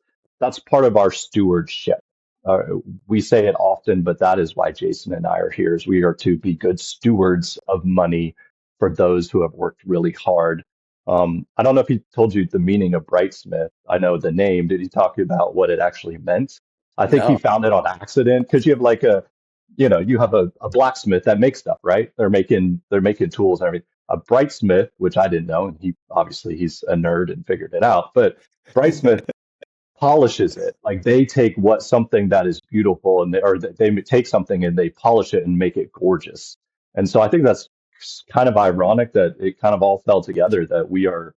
part of our stewardship. Uh, we say it often, but that is why Jason and I are here. Is we are to be good stewards of money for those who have worked really hard. I don't know if he told you the meaning of Brightsmith. I know the name. Did he talk about what it actually meant? I think he No. found it on accident because you have like you have a blacksmith that makes stuff, right? They're making tools and everything. A Brightsmith, which I didn't know, and he's a nerd and figured it out. But Brightsmith polishes it. Like they take something that is beautiful and they take something and they polish it and make it gorgeous. And so I think that's kind of ironic that it kind of all fell together, that we are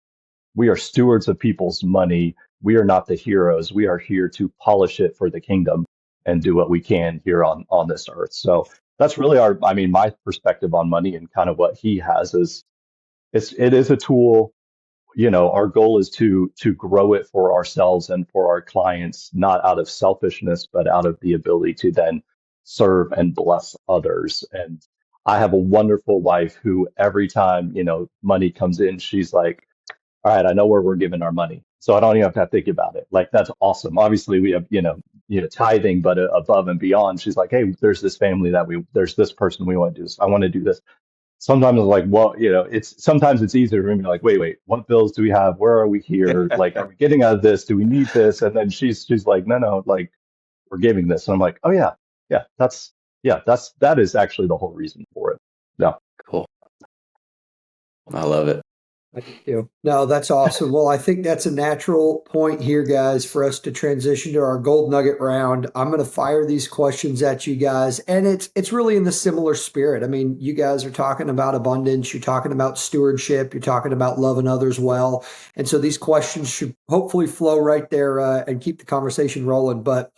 stewards of people's money. We are not the heroes. We are here to polish it for the kingdom and do what we can here on this earth. So that's really my perspective on money, and kind of what he has is it is a tool. Our goal is to grow it for ourselves and for our clients, not out of selfishness, but out of the ability to then serve and bless others. And I have a wonderful wife who every time, money comes in, she's like, all right, I know where we're giving our money. So I don't even have to think about it. Like, that's awesome. Obviously we have, tithing, but above and beyond, she's like, hey, there's this family there's this person we want to do this. I want to do this. Sometimes it's like, well, sometimes it's easier for me to be like, wait, what bills do we have? Where are we here? Like, are we getting out of this? Do we need this? And then she's like, no, like we're giving this. And I'm like, oh that is actually the whole reason for it. Yeah. Cool. I love it. I do. No, that's awesome. Well, I think that's a natural point here, guys, for us to transition to our gold nugget round. I'm going to fire these questions at you guys, and it's really in the similar spirit. I mean, you guys are talking about abundance, you're talking about stewardship, you're talking about loving others well, and so these questions should hopefully flow right there and keep the conversation rolling. But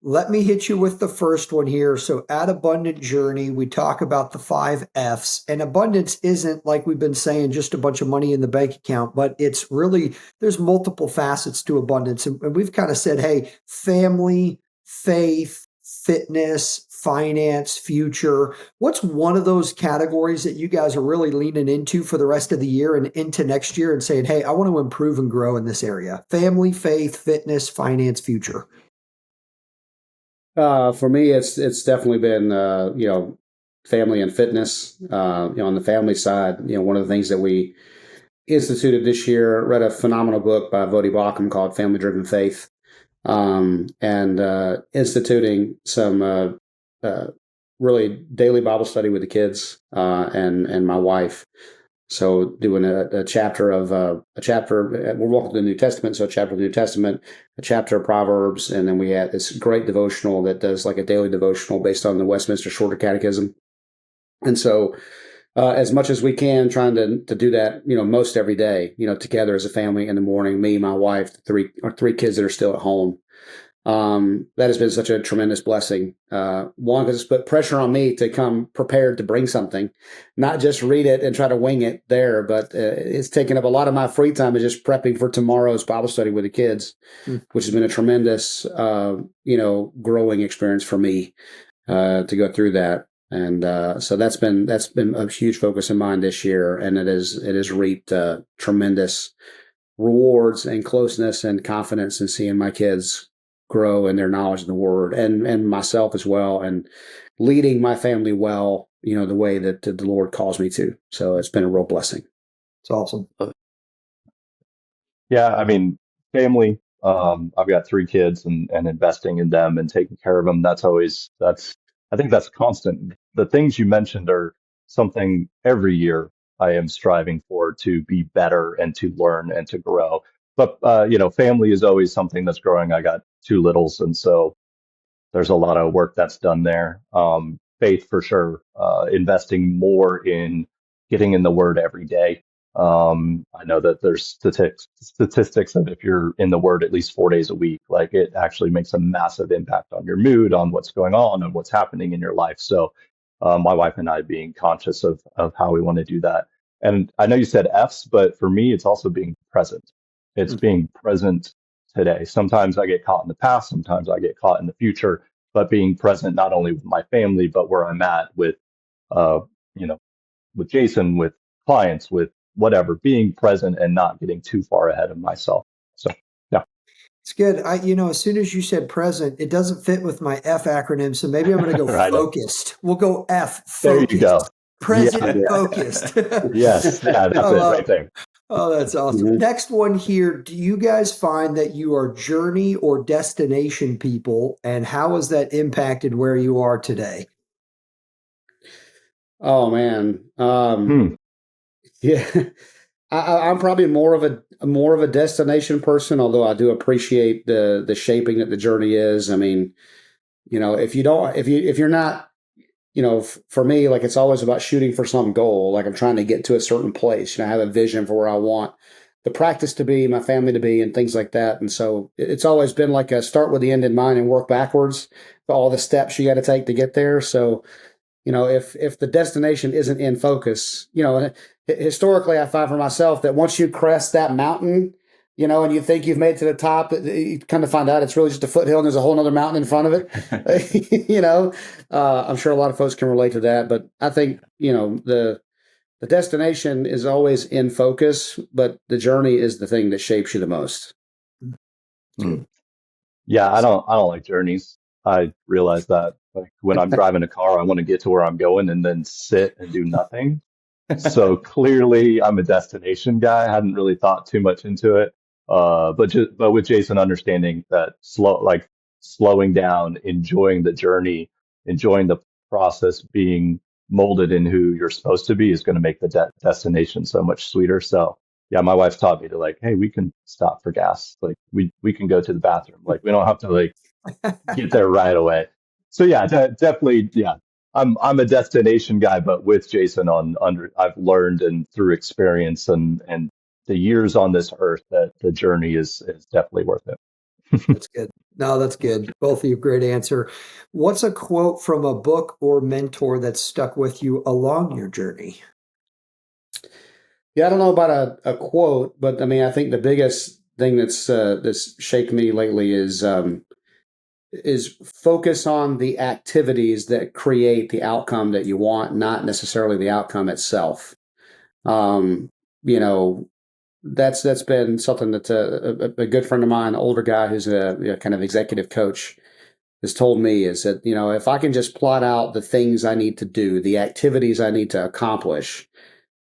let me hit you with the first one here. So at Abundant Journey, we talk about the 5 F's, and abundance isn't, like we've been saying, just a bunch of money in the bank account, but it's really, there's multiple facets to abundance. And we've kind of said, hey, family, faith, fitness, finance, future. What's one of those categories that you guys are really leaning into for the rest of the year and into next year and saying, hey, I want to improve and grow in this area? Family, faith, fitness, finance, future. For me, it's definitely been family and fitness. On the family side, one of the things that we instituted this year, read a phenomenal book by Vodi Bakum called Family Driven Faith, and instituting some really daily Bible study with the kids and my wife. So doing a chapter of we're walking through the New Testament, so a chapter of the New Testament, a chapter of Proverbs, and then we had this great devotional that does like a daily devotional based on the Westminster Shorter Catechism. And so, as much as we can, trying to do that, most every day, together as a family in the morning, me, my wife, our three kids that are still at home. That has been such a tremendous blessing. One, because it's put pressure on me to come prepared to bring something, not just read it and try to wing it there, but it's taken up a lot of my free time is just prepping for tomorrow's Bible study with the kids, which has been a tremendous, growing experience for me to go through that. And so that's been a huge focus of mine this year, and it has reaped tremendous rewards and closeness and confidence in seeing my kids grow in their knowledge of the Word, and myself as well, and leading my family well, the way that the Lord calls me to. So it's been a real blessing. It's awesome. Yeah, I mean, family. I've got three kids, and investing in them and taking care of them. I think that's constant. The things you mentioned are something every year I am striving for, to be better and to learn and to grow. But family is always something that's growing. I got two littles, and so there's a lot of work that's done there. Faith for sure, investing more in getting in the Word every day. I know that there's statistics that if you're in the Word at least 4 days a week, like it actually makes a massive impact on your mood, on what's going on, and what's happening in your life. So, my wife and I being conscious of how we want to do that. And I know you said F's, but for me, it's also being present. It's being present today. Sometimes I get caught in the past, sometimes I get caught in the future, but being present not only with my family, but where I'm at with, uh, you know, with Jason, with clients, with whatever, being present and not getting too far ahead of myself. So, yeah. It's good. As soon as you said present, it doesn't fit with my F acronym, so maybe I'm going to go Right. focused. We'll go F, There you go. focused. Present Yeah. focused. Yes, yeah, that's it right there. Oh, that's awesome. Mhm. Next one here. Do you guys find that you are journey or destination people, and how has that impacted where you are today? Oh man, Hmm. yeah. I'm probably more of a destination person, although I do appreciate the shaping that the journey is. I mean, if you're not, for me, like it's always about shooting for some goal. Like I'm trying to get to a certain place. I have a vision for where I want the practice to be, my family to be, and things like that. And so it's always been like a start with the end in mind and work backwards for all the steps you got to take to get there. So if the destination isn't in focus, historically, I find for myself that once you crest that mountain, and you think you've made it to the top, you kind of find out it's really just a foothill and there's a whole other mountain in front of it. I'm sure a lot of folks can relate to that, but I think, the destination is always in focus, but the journey is the thing that shapes you the most. Yeah, I don't like journeys. I realize that, like when I'm driving a car, I want to get to where I'm going and then sit and do nothing. So clearly I'm a destination guy. I hadn't really thought too much into it. But with Jason understanding that slowing down, enjoying the journey, enjoying the process, being molded in who you're supposed to be is going to make the destination so much sweeter. So yeah, my wife taught me to like, hey, we can stop for gas. Like we can go to the bathroom. Like we don't have to like get there right away. So yeah, definitely, yeah. I'm a destination guy, but with Jason I've learned and through experience and the years on this earth that the journey is definitely worth it. That's good. No, that's good. Both of you, great answer. What's a quote from a book or mentor that stuck with you along your journey? Yeah, I don't know about a quote, but I mean, I think the biggest thing that's shaped me lately is focus on the activities that create the outcome that you want, not necessarily the outcome itself. Um, you know, that's been something that a good friend of mine, older guy who's a kind of executive coach, has told me is that, if I can just plot out the things I need to do, the activities I need to accomplish,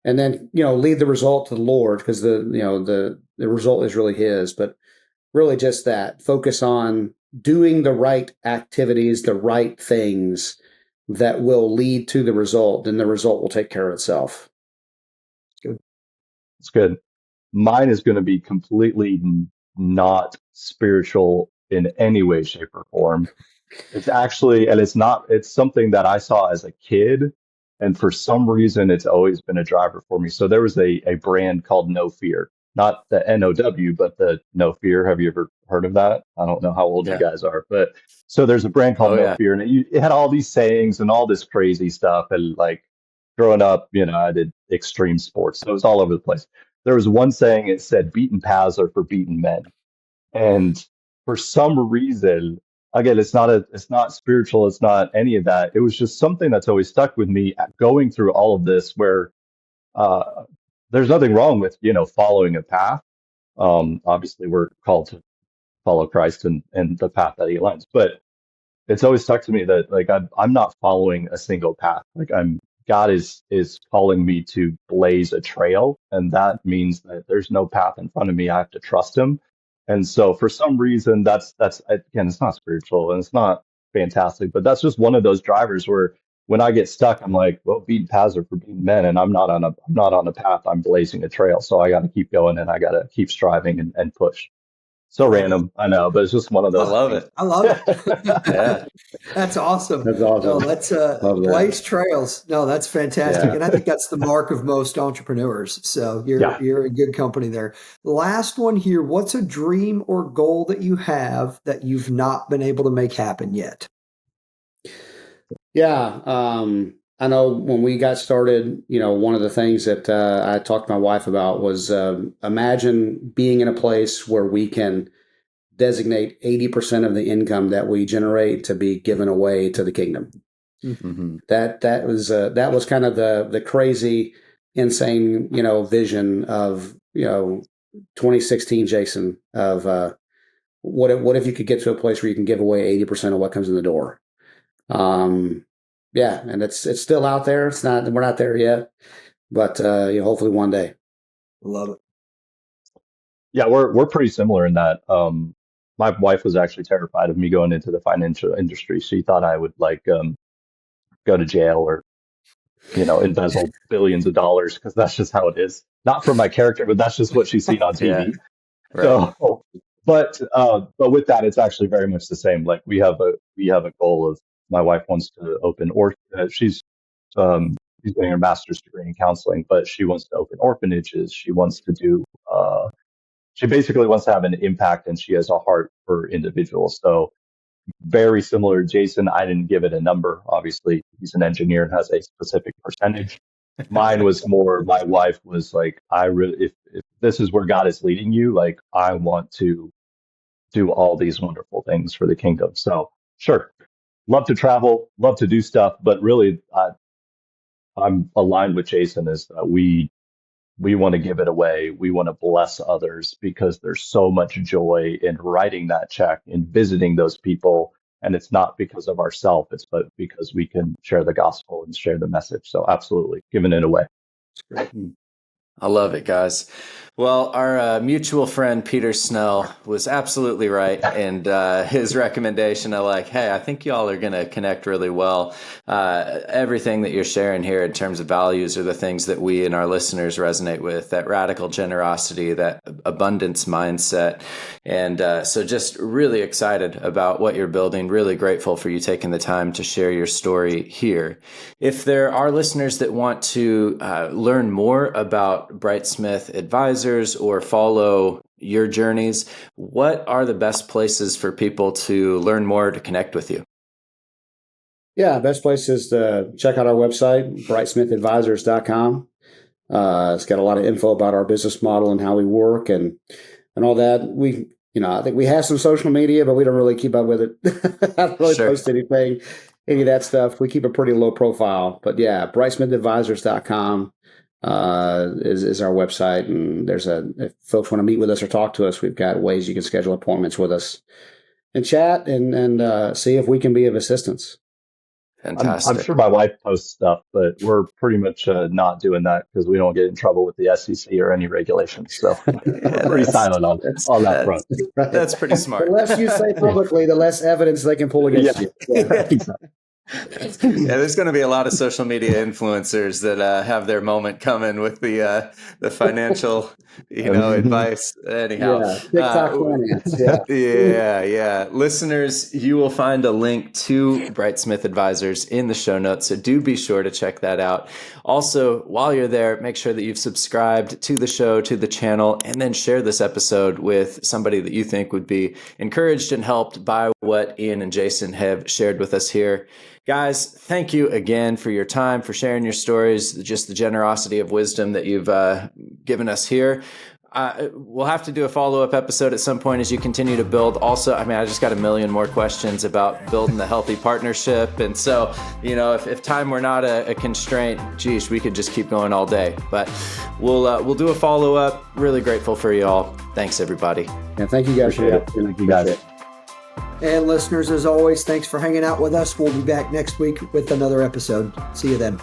and then, leave the result to the Lord, because the result is really his, but really just that focus on doing the right activities, the right things that will lead to the result, and the result will take care of itself. Good. It's good. Mine is going to be completely not spiritual in any way, shape, or form. It's actually, and it's something that I saw as a kid. And for some reason, it's always been a driver for me. So there was a brand called No Fear, not the NOW, but the No Fear. Have you ever heard of that? I don't know how old you guys are, but so there's a brand called No Fear, and it had all these sayings and all this crazy stuff. And like growing up, I did extreme sports. So it was all over the place. There was one saying, it said, beaten paths are for beaten men. And for some reason, again, it's not spiritual, it's not any of that. It was just something that's always stuck with me going through all of this, where there's nothing wrong with, following a path. Obviously we're called to follow Christ and the path that he aligns, but it's always stuck to me that like I'm not following a single path. Like God is calling me to blaze a trail, and that means that there's no path in front of me. I have to trust him. And so for some reason that's again, it's not spiritual and it's not fantastic, but that's just one of those drivers where when I get stuck, I'm like, well, beaten paths are for beaten men, and I'm not on a path. I'm blazing a trail. So I got to keep going, and I got to keep striving and push. So random, I know, but it's just one of those. I love it. Yeah. That's awesome. That's awesome. No, that's blaze trails. No, that's fantastic. Yeah. And I think that's the mark of most entrepreneurs. So you're in good company there. Last one here. What's a dream or goal that you have that you've not been able to make happen yet? Yeah. I know when we got started, one of the things that I talked to my wife about was imagine being in a place where we can designate 80% of the income that we generate to be given away to the kingdom. Mm-hmm. That was kind of the crazy, insane, vision of 2016 Jason of what if you could get to a place where you can give away 80% of what comes in the door. Yeah, and it's still out there. We're not there yet, but hopefully one day. Love it. Yeah, we're pretty similar in that. My wife was actually terrified of me going into the financial industry. She thought I would go to jail or embezzle billions of dollars, because that's just how it is. Not from my character, but that's just what she's seen on TV. Right. So, but with that, it's actually very much the same. Like we have a goal of, my wife wants to open, or she's getting her master's degree in counseling, but she wants to open orphanages. She wants to do she basically wants to have an impact, and she has a heart for individuals. So very similar to Jason. I didn't give it a number. Obviously, he's an engineer and has a specific percentage. Mine was more, my wife was like, if this is where God is leading you, like I want to do all these wonderful things for the kingdom. So sure, love to travel, love to do stuff, but really I'm aligned with Jason, is that we want to give it away. We want to bless others, because there's so much joy in writing that check, in visiting those people. And it's not because of ourselves, it's but because we can share the gospel and share the message. So absolutely, giving it away. That's great. I love it, guys. Well, our mutual friend Peter Snell was absolutely right, and his recommendation, hey, I think y'all are going to connect really well. Everything that you're sharing here in terms of values are the things that we and our listeners resonate with, that radical generosity, that abundance mindset. And so just really excited about what you're building, really grateful for you taking the time to share your story here. If there are listeners that want to learn more about Brightsmith Advisors or follow your journeys, what are the best places for people to learn more, to connect with you? Yeah, best place is to check out our website, brightsmithadvisors.com. It's got a lot of info about our business model and how we work and all that. I think we have some social media, but we don't really keep up with it. I don't really post anything, any of that stuff. We keep a pretty low profile. But yeah, brightsmithadvisors.com is our website. And if folks want to meet with us or talk to us, we've got ways you can schedule appointments with us. and chat and see if we can be of assistance. Fantastic. I'm sure my wife posts stuff, but we're pretty much not doing that because we don't get in trouble with the SEC or any regulations. So we're pretty silent on that front. Right. That's pretty smart. The less you say publicly, the less evidence they can pull against you. Yeah, exactly. Yeah, there's going to be a lot of social media influencers that have their moment coming with the financial, advice. Anyhow, TikTok finance. yeah. Listeners, you will find a link to Brightsmith Advisors in the show notes, so do be sure to check that out. Also, while you're there, make sure that you've subscribed to the show, to the channel, and then share this episode with somebody that you think would be encouraged and helped by what Ian and Jason have shared with us here. Guys, thank you again for your time, for sharing your stories, just the generosity of wisdom that you've given us here. We'll have to do a follow-up episode at some point as you continue to build. Also, I just got a million more questions about building the healthy partnership. And so, if time were not a constraint, geez, we could just keep going all day. But we'll do a follow-up. Really grateful for you all. Thanks, everybody. Yeah, thank you guys. Thank you guys. And listeners, as always, thanks for hanging out with us. We'll be back next week with another episode. See you then.